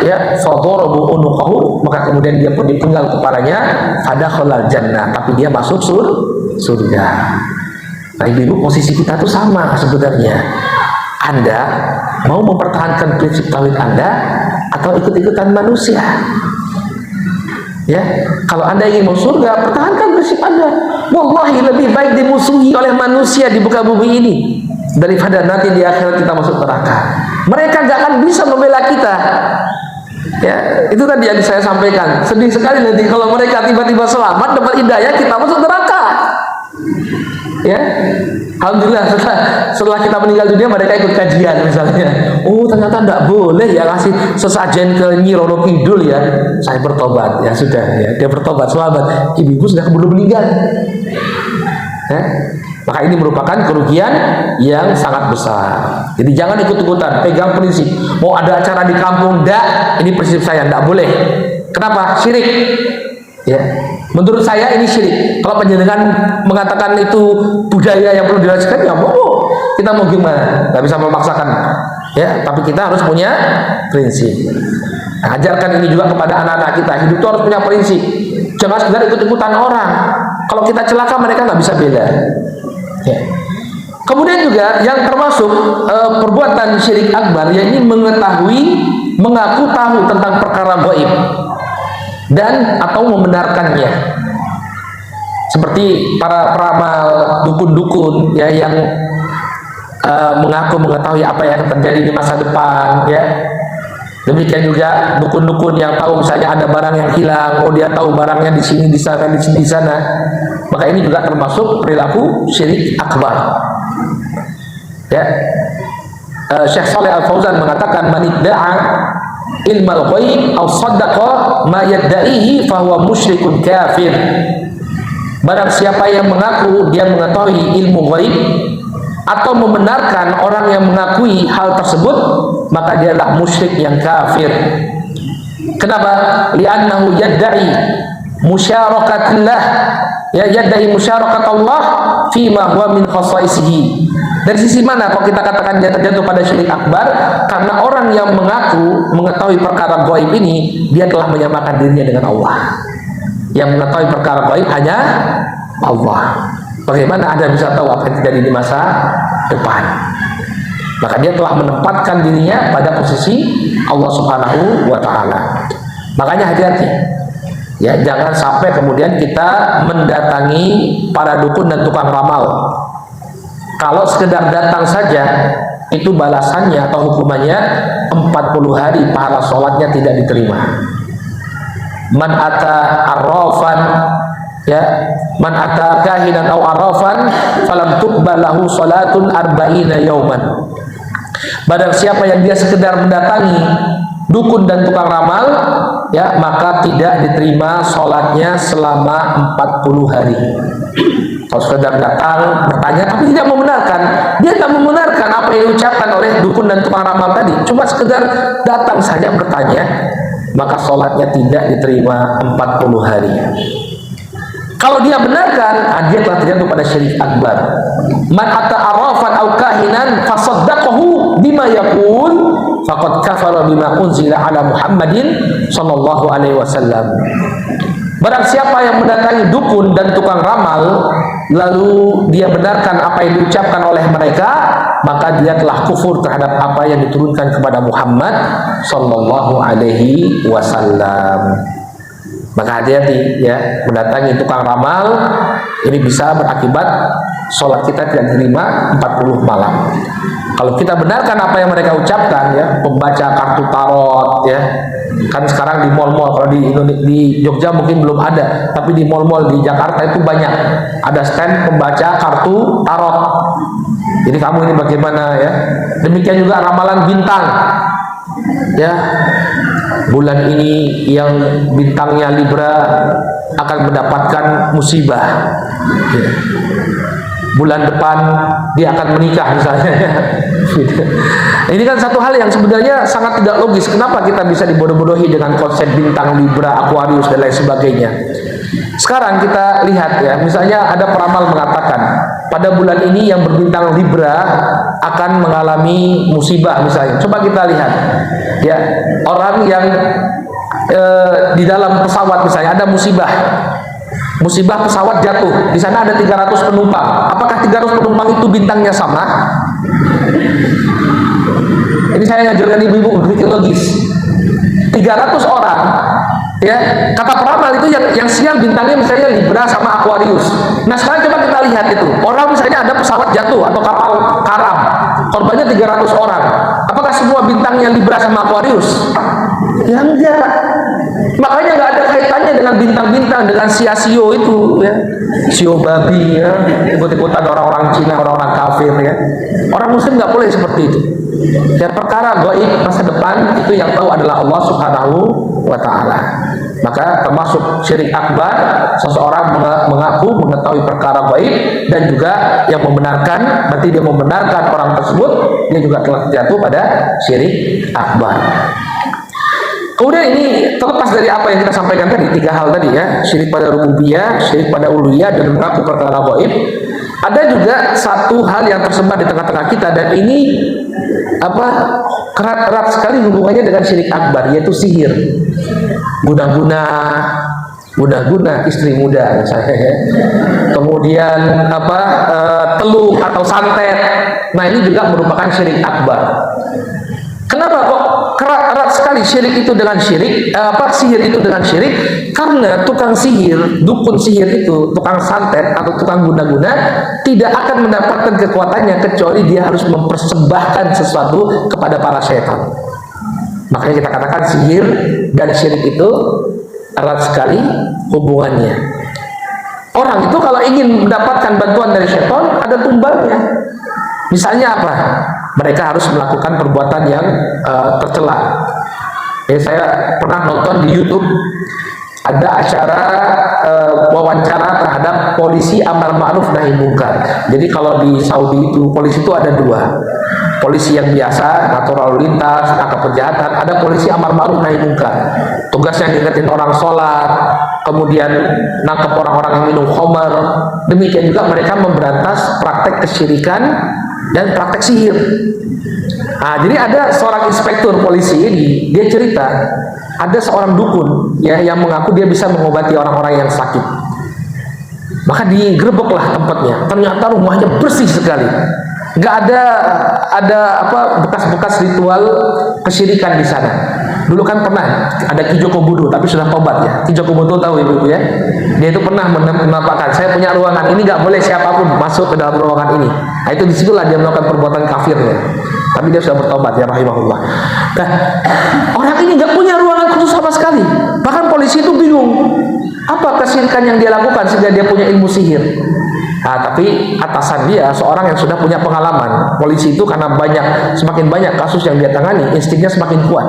Ya, fadarabu unuqahu, maka kemudian dia pun dipenggal kepalanya, fadakhalal jannah, tapi dia masuk surga. Nah, ibu-ibu, posisi kita tuh sama sebenarnya. Anda mau mempertahankan prinsip tauhid Anda atau ikut-ikutan manusia? Ya, kalau Anda ingin masuk surga, pertahankan prinsip Anda. Wallahi lebih baik dimusuhi oleh manusia di muka bumi ini daripada nanti di akhirat kita masuk neraka. Mereka gak akan bisa membela kita. Ya, itu tadi yang saya sampaikan. Sedih sekali nanti kalau mereka tiba-tiba selamat dapat hidayah, kita masuk neraka. Ya, alhamdulillah setelah kita meninggal dunia mereka ikut kajian misalnya. Oh, ternyata tidak boleh ya kasih sesajen ke Nyi Roro Kidul ya. Saya bertobat, ya sudah ya, dia bertobat, selamat. Ibu-ibu sudah keburu meninggal. Ya? Maka ini merupakan kerugian yang sangat besar. Jadi jangan ikut-ikutan, pegang prinsip. Mau ada acara di kampung, enggak, ini prinsip saya, enggak boleh. Kenapa? Syirik. Ya, menurut saya ini syirik. Kalau penjenengan mengatakan itu budaya yang perlu dilakukan, ya mau, kita mau gimana? Nggak bisa memaksakan. Ya, tapi kita harus punya prinsip. Nah, ajarkan ini juga kepada anak-anak kita. Hidup itu harus punya prinsip. Jangan sekedar ikut-ikutan orang. Kalau kita celaka, mereka nggak bisa bela. Ya. Kemudian juga yang termasuk perbuatan syirik akbar, yaitu mengaku tahu tentang perkara gaib dan atau membenarkannya, seperti para peramal, dukun-dukun ya, yang mengaku mengetahui apa yang terjadi di masa depan ya. Demikian juga dukun-dukun yang tahu misalnya ada barang yang hilang, oh dia tahu barangnya di sini, di sana, di sini, di sana. Maka ini juga termasuk perilaku syirik akbar. Ya. Syekh Shalih Al Fauzan mengatakan, man idda'a ilmal ghaib aw saddaqa ma yadda'ihi fahuwa musyrikun kafir. Barang siapa yang mengaku dia mengetahui ilmu ghaib atau membenarkan orang yang mengakui hal tersebut, maka dia adalah musyrik yang kafir. Kenapa? Li'annahu yadda'i musyarakatullah, ya, yadda'i musyarakatullah fima huwa min khasaisihi. Dari sisi mana kalau kita katakan dia terjatuh pada syirik akbar? Karena orang yang mengaku mengetahui perkara gaib ini, dia telah menyamakan dirinya dengan Allah. Yang mengetahui perkara gaib hanya Allah. Bagaimana Anda bisa tahu apa yang terjadi di masa depan? Maka dia telah menempatkan dirinya pada posisi Allah Subhanahu wa Ta'ala. Makanya hati-hati ya, jangan sampai kemudian kita mendatangi para dukun dan tukang ramal. Kalau sekedar datang saja, itu balasannya atau hukumannya 40 hari pahala sholatnya tidak diterima. Man ata arrafan, ya, man ata kahinan aw arrafan falam tuqbal lahu salatun arba'ina yauman. Barang siapa yang dia sekedar mendatangi dukun dan tukang ramal, ya, maka tidak diterima sholatnya selama 40 hari. Kalau sekedar datang bertanya tapi tidak membenarkan, dia tidak membenarkan apa yang diucapkan oleh dukun dan tukang ramal tadi, cuma sekedar datang saja bertanya, maka sholatnya tidak diterima 40 hari. Kalau dia benarkan, dia telah terjatuh pada syirik akbar. Man ata arrafan aw kahinan fasaddaqahu bima yaqul faqad kafara bima unzila ala Muhammadin sallallahu alaihi wasallam. Barang siapa yang mendatangi dukun dan tukang ramal lalu dia benarkan apa yang diucapkan oleh mereka, maka dia telah kufur terhadap apa yang diturunkan kepada Muhammad sallallahu alaihi wasallam. Maka hati-hati ya, mendatangi tukang ramal ini bisa berakibat sholat kita tidak diterima 40 malam. Kalau kita benarkan apa yang mereka ucapkan ya, pembaca kartu tarot ya, kan sekarang di mal-mal, kalau di Jogja mungkin belum ada, tapi di mal-mal di Jakarta itu banyak ada stand pembaca kartu tarot. Jadi kamu ini bagaimana ya? Demikian juga ramalan bintang ya, bulan ini yang bintangnya Libra akan mendapatkan musibah ya. Bulan depan dia akan menikah misalnya. Ini kan satu hal yang sebenarnya sangat tidak logis. Kenapa kita bisa dibodoh-bodohi dengan konsep bintang Libra, Aquarius dan lain sebagainya? Sekarang kita lihat ya, misalnya ada peramal mengatakan pada bulan ini yang berbintang Libra akan mengalami musibah misalnya. Coba kita lihat ya, orang yang di dalam pesawat misalnya ada musibah pesawat jatuh, di sana ada 300 penumpang. Apakah 300 penumpang itu bintangnya sama? Ini saya ngajarkan ibu-ibu berpikir logis. 300 orang ya, kata peramal itu yang siang bintangnya misalnya Libra sama Aquarius. Nah sekarang coba kita lihat itu, orang misalnya ada pesawat jatuh atau kapal karam, korbannya 300 orang. Apakah semua bintangnya Libra sama Aquarius? Ya enggak. Makanya nggak ada kaitannya dengan bintang-bintang, dengan sia-sio itu ya, sio babi ya, ikut-ikutan orang-orang Cina, orang-orang kafir ya. Orang Muslim nggak boleh seperti itu. Ya, perkara gaib masa depan itu yang tahu adalah Allah Subhanahu wa Ta'ala. Maka termasuk syirik akbar, seseorang mengaku mengetahui perkara gaib dan juga yang membenarkan, berarti dia membenarkan orang tersebut, dia juga telah jatuh pada syirik akbar. Kemudian ini terlepas dari apa yang kita sampaikan tadi, 3 hal tadi ya, syirik pada rububiyah, syirik pada uluhiyah, dan mengaku perkara gaib. Ada juga satu hal yang tersebar di tengah-tengah kita, dan ini erat sekali hubungannya dengan syirik akbar, yaitu sihir. Guna-guna istri muda misalnya ya. Kemudian teluk atau santet. Nah ini juga merupakan syirik akbar. Kenapa kok erat sekali syirik itu dengan syirik, sihir itu dengan syirik? Karena tukang sihir, dukun sihir itu, tukang santet atau tukang guna-guna tidak akan mendapatkan kekuatannya kecuali dia harus mempersembahkan sesuatu kepada para setan. Makanya kita katakan sihir dan syirik itu erat sekali hubungannya. Orang itu kalau ingin mendapatkan bantuan dari setan ada tumbalnya. Misalnya apa? Mereka harus melakukan perbuatan yang tercela. Saya pernah nonton di YouTube ada acara wawancara terhadap polisi amar ma'ruf nahi munkar. Jadi kalau di Saudi itu polisi itu ada 2. Polisi yang biasa ngatur lalu lintas, tangkap kejahatan, ada polisi amar ma'ruf nahi munkar. Tugasnya ngingetin orang sholat, kemudian nangkep orang-orang yang minum khamar. Demikian juga mereka memberantas praktek kesyirikan dan praktek sihir. Nah, jadi ada seorang inspektur polisi ini, dia cerita ada seorang dukun ya yang mengaku dia bisa mengobati orang-orang yang sakit. Maka digerebeklah tempatnya. Ternyata rumahnya bersih sekali. Nggak ada bekas-bekas ritual kesyirikan di sana. Dulu kan pernah ada Ki Joko Budo, tapi sudah tobat ya. Ki Joko Budo tahu ibu ya. Dia itu pernah menampakkan, saya punya ruangan ini, nggak boleh siapapun masuk ke dalam ruangan ini. Nah itu disitulah dia melakukan perbuatan kafirnya. Tapi dia sudah bertobat ya rahimahullah. Nah orang ini nggak punya ruangan khusus sama sekali. Bahkan polisi itu bingung apa kesyirikan yang dia lakukan sehingga dia punya ilmu sihir. Nah, tapi atasan dia seorang yang sudah punya pengalaman. Polisi itu karena semakin banyak kasus yang dia tangani, instingnya semakin kuat.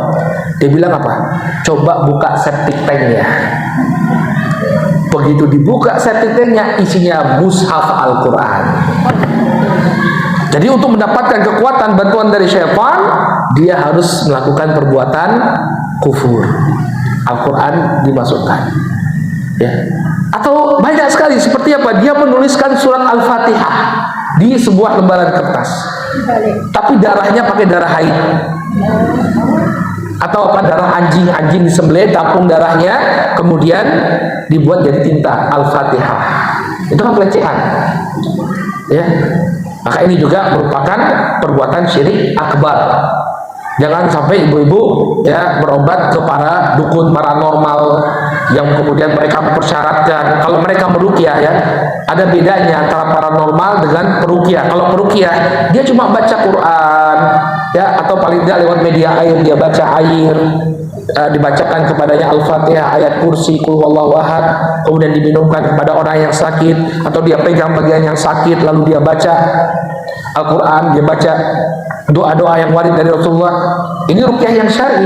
Dia bilang apa? Coba buka septic tanknya. Begitu dibuka septic tanknya, isinya mushaf Al-Quran. Jadi untuk mendapatkan kekuatan bantuan dari syaitan, dia harus melakukan perbuatan kufur. Al-Quran dimasukkan. Ya. Atau banyak sekali seperti apa? Dia menuliskan surat Al-Fatihah di sebuah lembaran kertas. Tapi darahnya pakai darah haid. Atau apa, darah anjing disembelih, tampung darahnya, kemudian dibuat jadi tinta Al-Fatihah. Itu kan pelecehan. Ya. Maka ini juga merupakan perbuatan syirik akbar. Jangan sampai ibu-ibu ya berobat ke para dukun paranormal yang kemudian mereka mempersyaratkan kalau mereka meruqyah ya, ada bedanya antara paranormal dengan peruqyah. Kalau peruqyah dia cuma baca Quran ya, atau paling tidak lewat media air dia baca air, dibacakan kepadanya Al-Fatihah, ayat kursi, qul huwallahu ahad, kemudian diminumkan kepada orang yang sakit, atau dia pegang bagian yang sakit lalu dia baca Al-Quran, dia baca doa-doa yang warid dari Rasulullah. Ini ruqyah yang syar'i.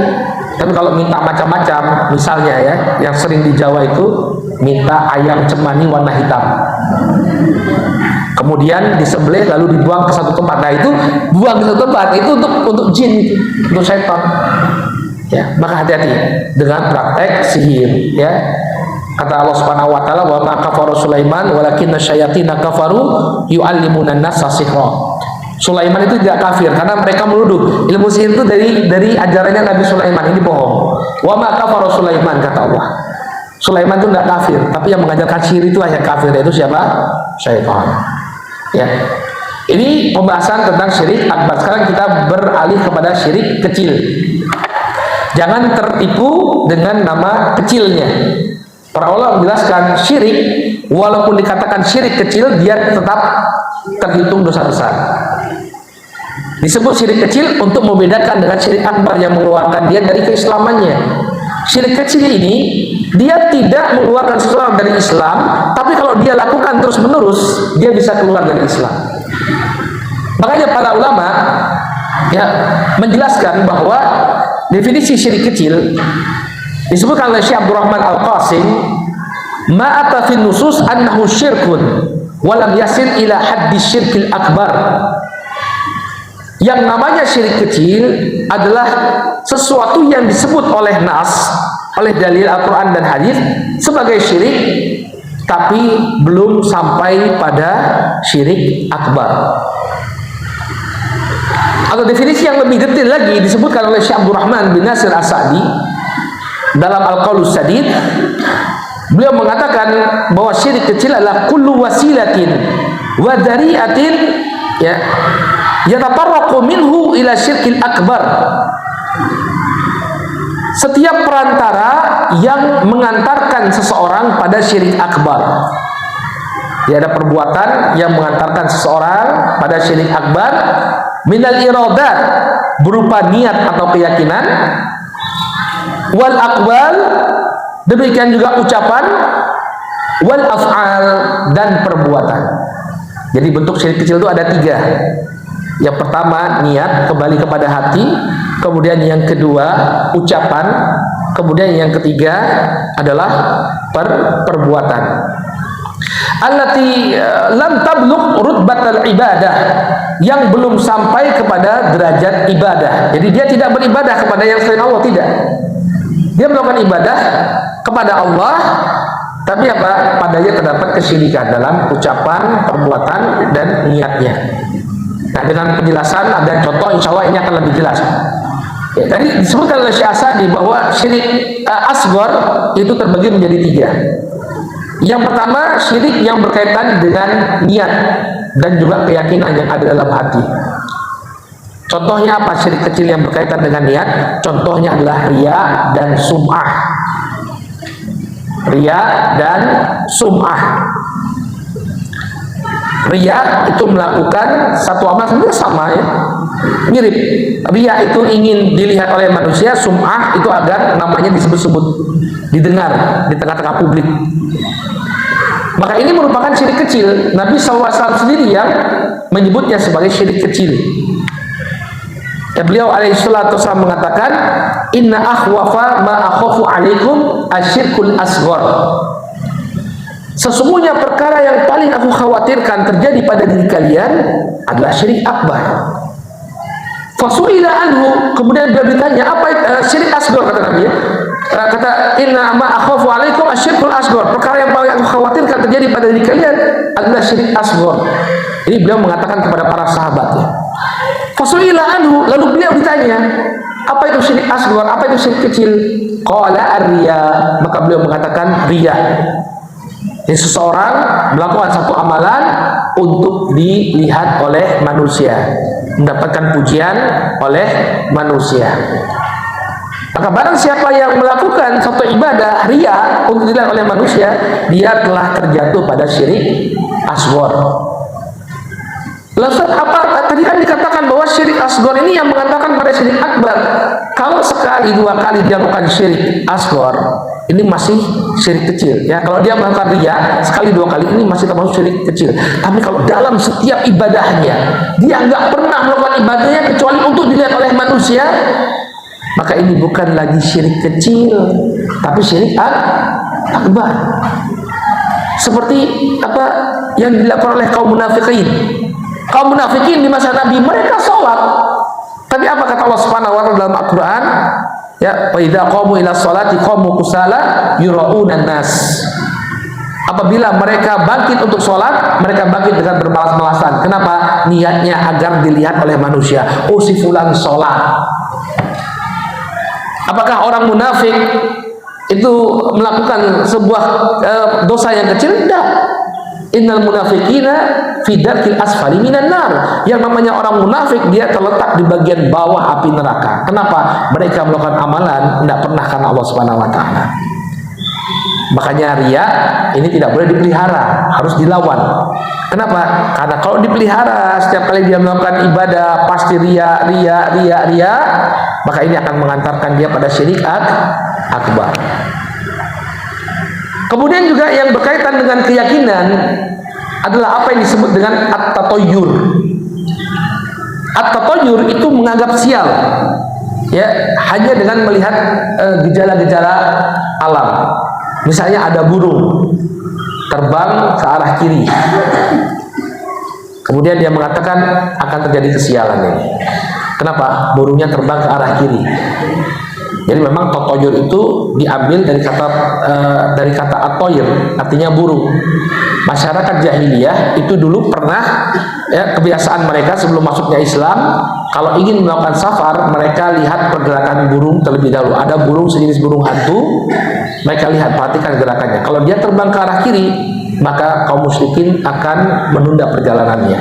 Tapi kalau minta macam-macam, misalnya ya, yang sering di Jawa itu minta ayam cemani warna hitam, kemudian disembelih lalu dibuang ke satu tempat. Nah itu buang ke satu tempat itu untuk jin, itu untuk setan. Ya, maka hati-hati dengan praktek sihir. Ya, kata Allah Subhanahu Wa Taala, wa ma kafara Sulaiman walakinna syayatina kafaru yu'allimuna an-nasa sihra. Sulaiman itu tidak kafir karena mereka menuduh ilmu sihir itu dari ajarannya Nabi Sulaiman. Ini bohong. Wa ma kafara Sulaiman, kata Allah. Sulaiman itu tidak kafir, tapi yang mengajarkan sihir itulah yang kafir, yaitu siapa? Syaitan. Ya. Ini pembahasan tentang syirik akbar. Sekarang kita beralih kepada syirik kecil. Jangan tertipu dengan nama kecilnya. Para ulama menjelaskan syirik, walaupun dikatakan syirik kecil, dia tetap terhitung dosa besar. Disebut syirik kecil untuk membedakan dengan syirik akbar yang mengeluarkan dia dari keislamannya. Syirik kecil ini dia tidak mengeluarkan seseorang dari Islam, tapi kalau dia lakukan terus menerus dia bisa keluar dari Islam. Makanya para ulama ya menjelaskan bahwa definisi syirik kecil disebutkan oleh Syekh Abdurrahman Al-Qasim, ma'ata fin nusus annahu syirkun walam yasil ila haddi syirkil akbar. Yang namanya syirik kecil adalah sesuatu yang disebut oleh nas, oleh dalil Al-Quran dan hadis sebagai syirik, tapi belum sampai pada syirik akbar. Atau definisi yang lebih detail lagi disebutkan oleh Syekh Abdurrahman bin Nasir As-Sa'di dalam Al-Qaulus Sadid. Beliau mengatakan bahwa syirik kecil adalah kullu wasilatin wa dari'atin ya yatatarraqu minhu ila syirkil akbar. Setiap perantara yang mengantarkan seseorang pada syirik akbar. Ya, ada perbuatan yang mengantarkan seseorang pada syirik akbar, minal iradat berupa niat atau keyakinan, wal aqwal demikian juga ucapan, wal af'al dan perbuatan. Jadi bentuk syirik kecil itu ada 3. Yang pertama niat, kembali kepada hati. Kemudian yang kedua ucapan. Kemudian yang ketiga adalah perbuatan. Allati lam tablugh rutbatal ibadah, yang belum sampai kepada derajat ibadah. Jadi dia tidak beribadah kepada yang selain Allah, tidak. Dia melakukan ibadah kepada Allah, tapi apa? Padanya terdapat kesyirikan dalam ucapan, perbuatan dan niatnya. Nah, dengan penjelasan ada contoh, insya Allah ini akan lebih jelas. Ya, tadi disebutkan oleh Syekh As-Sa'di bahwa syirik asghar itu terbagi menjadi 3. Yang pertama syirik yang berkaitan dengan niat dan juga keyakinan yang ada dalam hati. Contohnya apa syirik kecil yang berkaitan dengan niat? Contohnya adalah riya dan sum'ah. Riya dan sum'ah. Riya itu melakukan satu amal sebenarnya sama ya, mirip. Riya itu ingin dilihat oleh manusia, sum'ah itu agar namanya disebut-sebut, didengar di tengah-tengah publik. Maka ini merupakan syirik kecil. Nabi SAW sendiri yang menyebutnya sebagai syirik kecil. Ya, beliau alaihissalatu wassalam mengatakan, inna akhwafa ma akhafu alaikum asyirkul asghar. Sesungguhnya perkara yang paling aku khawatirkan terjadi pada diri kalian adalah syirik akbar. Fasu'ila anhu, kemudian dia ditanya apa syirik asghar, kata Nabi. kata inna ma akhafu alaikum asyirkul asghar, perkara yang paling aku khawatirkan terjadi pada diri kalian adalah syirik asghar. Ini beliau mengatakan kepada para sahabatnya. Fasuila anhu, lalu beliau ditanya, apa itu syirik asghar, apa itu syirik kecil? Qala ar-riya, maka beliau mengatakan riya. Jadi seseorang melakukan satu amalan untuk dilihat oleh manusia, mendapatkan pujian oleh manusia. Maka barang siapa yang melakukan suatu ibadah riya untuk dilihat oleh manusia, dia telah terjatuh pada syirik asghar. Lalu apa tadi kan dikatakan bahwa syirik asghar ini yang mengatakan pada syirik akbar. Kalau sekali dua kali dia melakukan syirik asghar, ini masih syirik kecil ya. Kalau dia melakukan riya sekali dua kali, ini masih termasuk syirik kecil. Tapi kalau dalam setiap ibadahnya dia nggak pernah melakukan ibadahnya kecuali untuk dilihat oleh manusia, maka ini bukan lagi syirik kecil, tapi syirik akbar. Seperti apa yang dilakukan oleh kaum munafikin. Kaum munafikin di masa Nabi, mereka sholat, tapi apa kata Allah Subhanahu wa taala dalam Al-Qur'an? Ya, wa idza qamu ila sholati qamu kusala yura'unan nas. Apabila mereka bangkit untuk sholat, mereka bangkit dengan bermalas-malasan. Kenapa? Niatnya agar dilihat oleh manusia. Oh, si fulan sholat. Apakah orang munafik itu melakukan sebuah dosa yang kecil? Tidak. Innal munafiqina fi darkil asfali minan nar. Yang namanya orang munafik, dia terletak di bagian bawah api neraka. Kenapa? Mereka melakukan amalan tidak pernah karena Allah Subhanahu wa taala. Makanya riya ini tidak boleh dipelihara, harus dilawan. Kenapa? Karena kalau dipelihara setiap kali dia melakukan ibadah pasti riya, maka ini akan mengantarkan dia pada syirik akbar. Kemudian juga yang berkaitan dengan keyakinan adalah apa yang disebut dengan at-tatayyur. At-tatayyur itu menganggap sial, ya, hanya dengan melihat gejala-gejala alam. Misalnya ada burung terbang ke arah kiri, kemudian dia mengatakan akan terjadi kesialan ini. Kenapa? Burungnya terbang ke arah kiri. Jadi memang tatoyur itu diambil dari kata atoyir, artinya burung. Masyarakat jahiliyah itu dulu pernah, ya, kebiasaan mereka sebelum masuknya Islam, kalau ingin melakukan safar, mereka lihat pergerakan burung terlebih dahulu. Ada burung sejenis burung hantu, mereka lihat, perhatikan gerakannya. Kalau dia terbang ke arah kiri, maka kaum musyrikin akan menunda perjalanannya.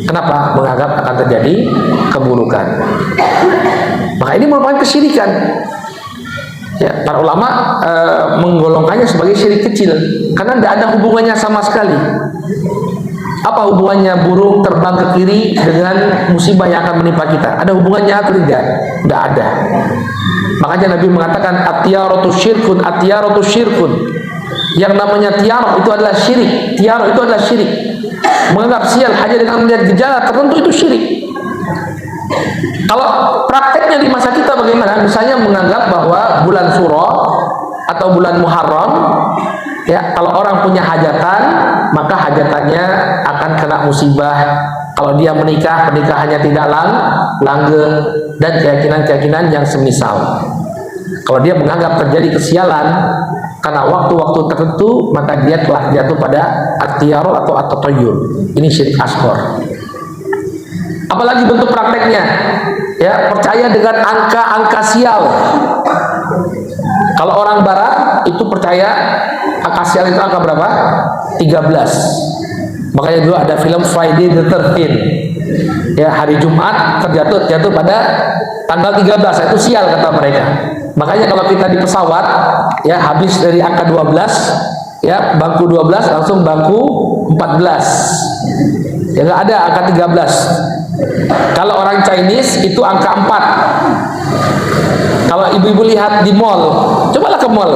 Kenapa? Menganggap akan terjadi keburukan. Maka ini merupakan kesyirikan. Ya, para ulama menggolongkannya sebagai syirik kecil karena tidak ada hubungannya sama sekali. Apa hubungannya burung terbang ke kiri dengan musibah yang akan menimpa kita? Ada hubungannya atau tidak? Tidak ada. Makanya Nabi mengatakan at-tiyaratu syirkun, at-tiyaratu syirkun. Yang namanya tiarah itu adalah syirik. Tiarah itu adalah syirik. Menganggap sial hanya dengan melihat gejala tertentu itu syirik. Kalau prakteknya di masa kita bagaimana? Misalnya menganggap bahwa bulan Suro atau bulan Muharram, ya, kalau orang punya hajatan, maka hajatannya akan kena musibah. Kalau dia menikah, pernikahannya tidak langgeng, dan keyakinan-keyakinan yang semisal. Kalau dia menganggap terjadi kesialan karena waktu-waktu tertentu, maka dia telah jatuh pada at-tiyarah atau at-tatayyur. Ini syirik asghar. Apalagi bentuk prakteknya, ya, percaya dengan angka-angka sial. Kalau orang barat itu percaya angka sial itu angka berapa? 13. Makanya dulu ada film Friday the 13th. Ya, hari Jumat jatuh pada tanggal 13, itu sial kata mereka. Makanya kalau kita di pesawat, ya, habis dari angka 12, ya, bangku 12 langsung bangku 14. Ya, nggak ada angka 13. Kalau orang Chinese itu angka 4. Kalau ibu-ibu lihat di mall, cobalah ke mall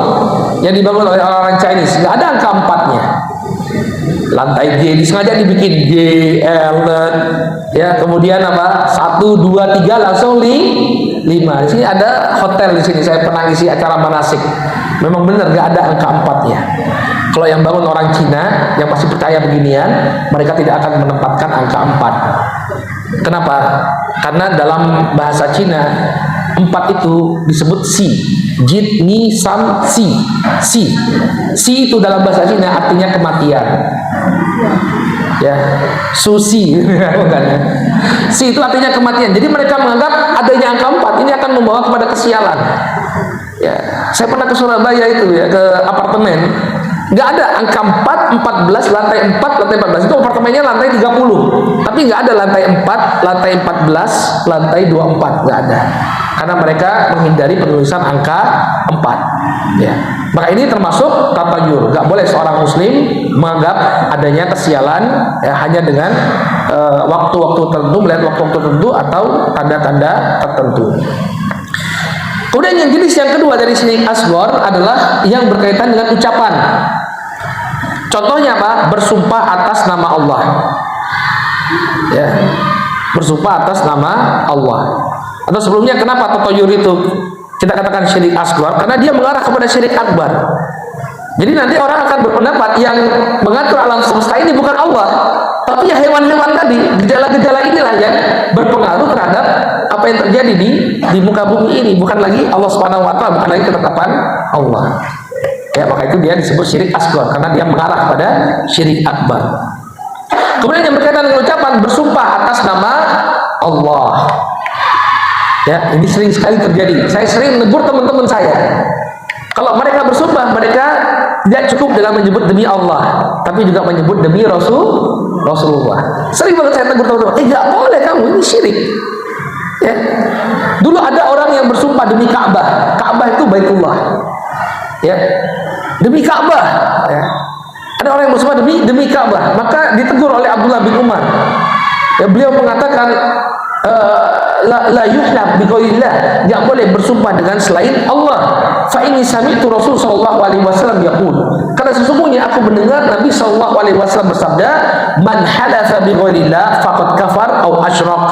yang dibangun oleh orang Chinese, nggak ada angka 4-nya. Lantai G disengaja dibikin G, L, ya, kemudian apa? 1, 2, 3 langsung 5. Di sini ada hotel di sini. Saya pernah isi acara manasik. Memang benar nggak ada angka 4-nya. Kalau yang bangun orang Cina yang masih percaya beginian, mereka tidak akan menempatkan angka 4. Kenapa? Karena dalam bahasa Cina 4 itu disebut si. Jid, Mi, Sam, Si. Si itu dalam bahasa Cina artinya kematian. Ya, Susi. Bukan ya. Si itu artinya kematian. Jadi mereka menganggap adanya angka 4 ini akan membawa kepada kesialan. Ya, saya pernah ke Surabaya itu ya, ke apartemen. Nggak ada angka 4, 14, lantai 4, lantai 14. Itu apartemennya lantai 30. Tapi nggak ada lantai 4, lantai 14, lantai 24. Nggak ada. Karena mereka menghindari penulisan angka 4. Ya. Maka ini termasuk tatayur. Nggak boleh seorang muslim menganggap adanya kesialan ya, hanya dengan waktu-waktu tertentu, melihat waktu-waktu tertentu atau tanda-tanda tertentu. Kemudian yang jenis yang kedua dari syirik asghar adalah yang berkaitan dengan ucapan. Contohnya apa? Bersumpah atas nama Allah. Ya. Bersumpah atas nama Allah. Atau sebelumnya kenapa tatayur itu kita katakan syirik asghar? Karena dia mengarah kepada syirik akbar. Jadi nanti orang akan berpendapat yang mengatur alam semesta ini bukan Allah, tapi ya hewan-hewan tadi, gejala-gejala inilah yang berpengaruh terhadap apa yang terjadi di muka bumi ini, bukan lagi Allah Subhanahu wa taala, bukan lagi ketetapan Allah. Ya, maka itu dia disebut syirik asghar karena dia mengarah pada syirik akbar. Kemudian yang berkaitan dengan ucapan bersumpah atas nama Allah. Ya, ini sering sekali terjadi. Saya sering menegur teman-teman saya. Kalau mereka bersumpah, mereka tidak cukup dengan menyebut demi Allah, tapi juga menyebut demi Rasulullah. Sering banget saya tegur teman-teman, nggak boleh kamu, ini syirik. Ya. Dulu ada orang yang bersumpah demi Ka'bah. Ka'bah itu Baitullah. Ya. Demi Ka'bah. Ya. Ada orang yang bersumpah demi Ka'bah, maka ditegur oleh Abdullah bin Umar. Ya, beliau mengatakan la yuhlab bi ghairillah, enggak boleh bersumpah dengan selain Allah. Fa ini sami'tu Rasul sallallahu alaihi wasallam yaqul, karena sesungguhnya aku mendengar Nabi sallallahu alaihi wasallam bersabda, man halatha bi ghairillah faqad kafar au asyrak.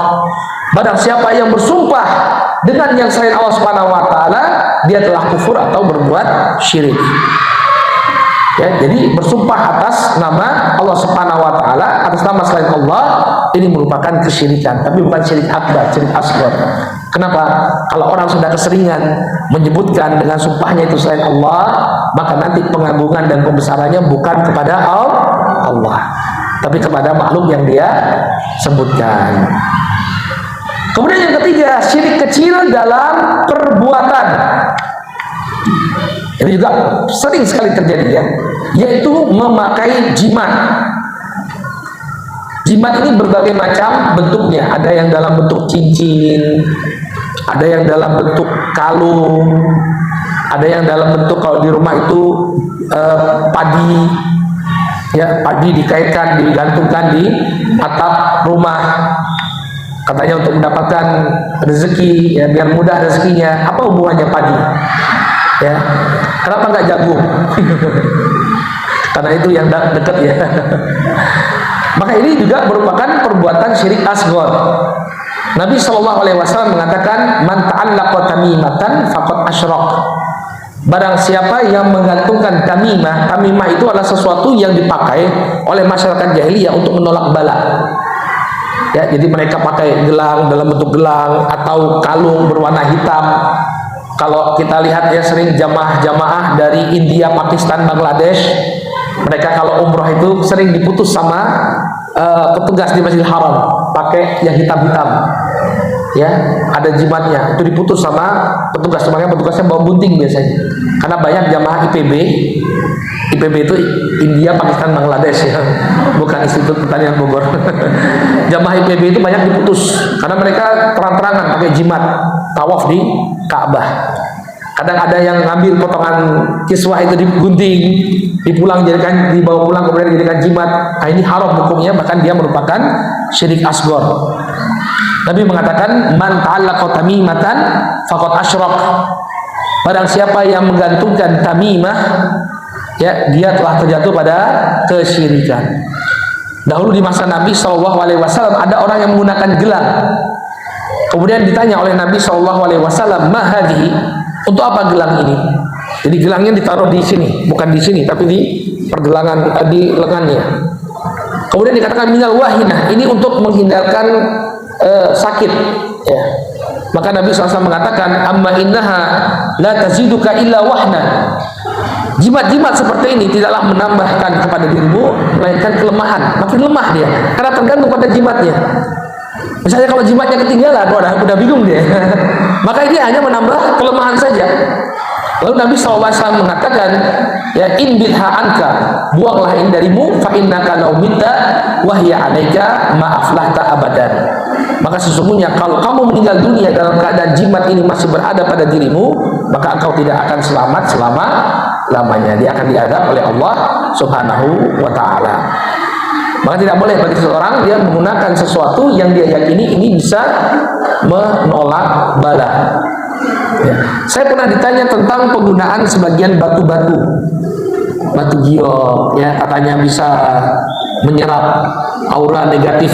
Barang siapa yang bersumpah dengan yang selain Allah Subhanahu wa taala, dia telah kufur atau berbuat syirik. Ya, jadi bersumpah atas nama Allah Subhanahu wa taala, atas nama selain Allah, ini merupakan kesyirikan, tapi bukan syirik akbar, syirik asghar. Kenapa? Kalau orang sudah keseringan menyebutkan dengan sumpahnya itu selain Allah, maka nanti pengagungan dan pembesarannya bukan kepada Allah, tapi kepada makhluk yang dia sebutkan. Kemudian yang ketiga, syirik kecil dalam perbuatan. Ini juga sering sekali terjadi ya, yaitu memakai jimat. Jimat ini berbagai macam bentuknya. Ada yang dalam bentuk cincin, ada yang dalam bentuk kalung, ada yang dalam bentuk kalau di rumah itu padi. Ya, padi dikaitkan, digantungkan di atap rumah. Katanya untuk mendapatkan rezeki, ya biar mudah rezekinya. Apa hubungannya padi? Ya, kenapa nggak jagung? Karena itu yang dekat ya. Maka ini juga merupakan perbuatan syirik asghar. Nabi Shallallahu Alaihi Wasallam mengatakan, man ta'allaqa tamimatan faqad asyrak. Barang siapa yang menggantungkan tamimah, tamimah itu adalah sesuatu yang dipakai oleh masyarakat jahiliyah untuk menolak bala. Ya, jadi mereka pakai gelang dalam bentuk gelang atau kalung berwarna hitam. Kalau kita lihat ya, sering jamaah-jamaah dari India, Pakistan, Bangladesh, mereka kalau umroh itu sering diputus sama petugas di Masjidil Haram, pakai yang hitam-hitam. Ya, ada jimatnya, itu diputus sama petugas, makanya petugasnya bawa gunting biasanya. Karena banyak jamaah IPB itu India, Pakistan, Bangladesh ya, bukan Institut Pertanian Bogor. Jamaah IPB itu banyak diputus karena mereka terang-terangan pakai jimat tawaf di Ka'bah. Kadang ada yang ngambil potongan kiswah itu digunting, dibawa pulang kemudian dijadikan jimat. Nah, ini haram hukumnya, bahkan dia merupakan syirik asghar. Nabi mengatakan, man ta'allaqa tamimatan faqad asyrak. Barang siapa yang menggantungkan tamimah, ya dia telah terjatuh pada kesyirikan. Dahulu di masa Nabi SAW ada orang yang menggunakan gelang. Kemudian ditanya oleh Nabi SAW, ma hadhihi, untuk apa gelang ini? Jadi gelangnya ditaruh di sini, bukan di sini, tapi di pergelangan, di lengannya. Kemudian dikatakan minal wahinah, ini untuk menghindarkan sakit. Ya. Maka Nabi SAW mengatakan, amma innaha la taziduka illa wahna. Jimat-jimat seperti ini tidaklah menambahkan kepada dirimu melainkan kelemahan. Makin lemah dia karena tergantung pada jimatnya. Misalnya kalau jimatnya ketinggalan, udah bingung dia. Maka ini hanya menambah kelemahan saja. Lalu Nabi SAW mengatakan, ya in bidha anka, buanglah ini darimu, fa innaka law mitta wa hiya 'alaika ma aflahta abadan. Maka sesungguhnya kalau kamu meninggal dunia dalam keadaan jimat ini masih berada pada dirimu, maka engkau tidak akan selamat selama-lamanya. Dia akan diadab oleh Allah Subhanahu wa taala. Maka tidak boleh bagi seseorang dia menggunakan sesuatu yang dia yakini ini bisa menolak bala. Ya. Saya pernah ditanya tentang penggunaan sebagian batu-batu, batu giok, ya katanya bisa menyerap aura negatif.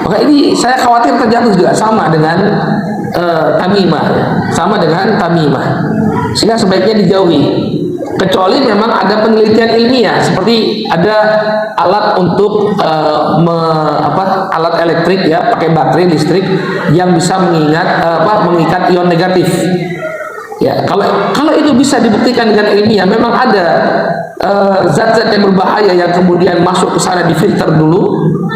Maka ini saya khawatir terjatuh juga sama dengan tamimah, sama dengan tamimah, sehingga sebaiknya dijauhi. Kecuali memang ada penelitian ilmiah, seperti ada alat untuk alat elektrik ya, pakai baterai listrik yang bisa mengikat ion negatif. Ya, kalau itu bisa dibuktikan dengan ilmiah, memang ada zat-zat yang berbahaya yang kemudian masuk ke sana difilter dulu,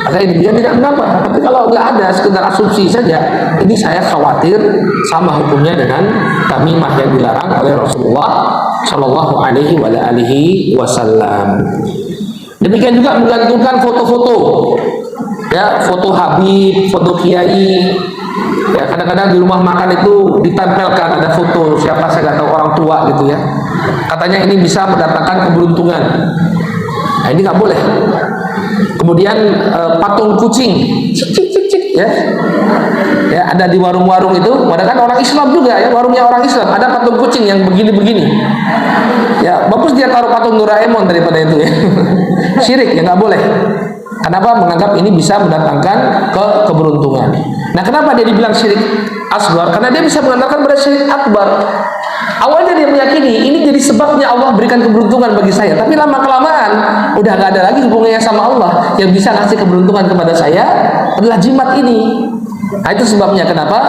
maka ini dia tidak mengapa. Tapi kalau nggak ada, sekedar asumsi saja, ini saya khawatir sama hukumnya dengan tamimah yang dilarang oleh Rasulullah Shallallahu Alaihi Wasallam. Demikian juga menggantungkan foto-foto, ya, foto Habib, foto Kiai. Ya, kadang-kadang di rumah makan itu ditempelkan ada foto siapa saya nggak tahu, orang tua gitu ya. Katanya ini bisa mendatangkan keberuntungan. Nah, ini nggak boleh. Kemudian patung kucing, ya. Ya, ada di warung-warung itu, padahal kan orang Islam juga ya, warungnya orang Islam, ada patung kucing yang begini-begini. Ya, bagus dia taruh patung Doraemon daripada itu ya. Syirik ya, nggak boleh. Kenapa? Menganggap ini bisa mendatangkan keberuntungan. Nah, kenapa dia dibilang syirik asghar? Karena dia bisa mengantarkan pada syirik akbar. Awalnya dia meyakini ini jadi sebabnya Allah berikan keberuntungan bagi saya, tapi lama-kelamaan udah gak ada lagi hubungannya sama Allah. Yang bisa ngasih keberuntungan kepada saya adalah jimat ini. Nah, itu sebabnya kenapa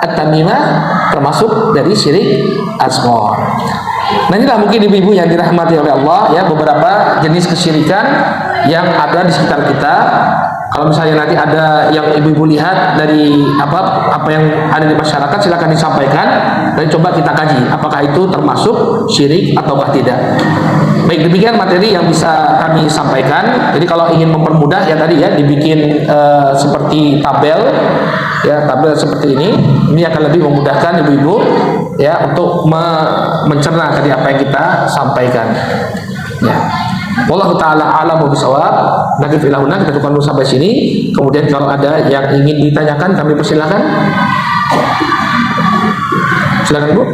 at-tamimah termasuk dari syirik asghar. Nah, inilah mungkin ibu-ibu yang dirahmati oleh Allah ya, beberapa jenis kesyirikan yang ada di sekitar kita. Kalau misalnya nanti ada yang ibu-ibu lihat dari apa yang ada di masyarakat, silakan disampaikan dan coba kita kaji apakah itu termasuk syirik ataukah tidak. Baik, demikian materi yang bisa kami sampaikan. Jadi kalau ingin mempermudah ya tadi ya dibikin seperti tabel ya, tabel seperti ini akan lebih memudahkan ibu-ibu ya untuk mencerna tadi apa yang kita sampaikan. Ya. Wallahu taala a'lamu bishawab. Nakif ilahuna, kita cukupkan dulu sampai sini. Kemudian kalau ada yang ingin ditanyakan kami persilakan. Silakan Bu.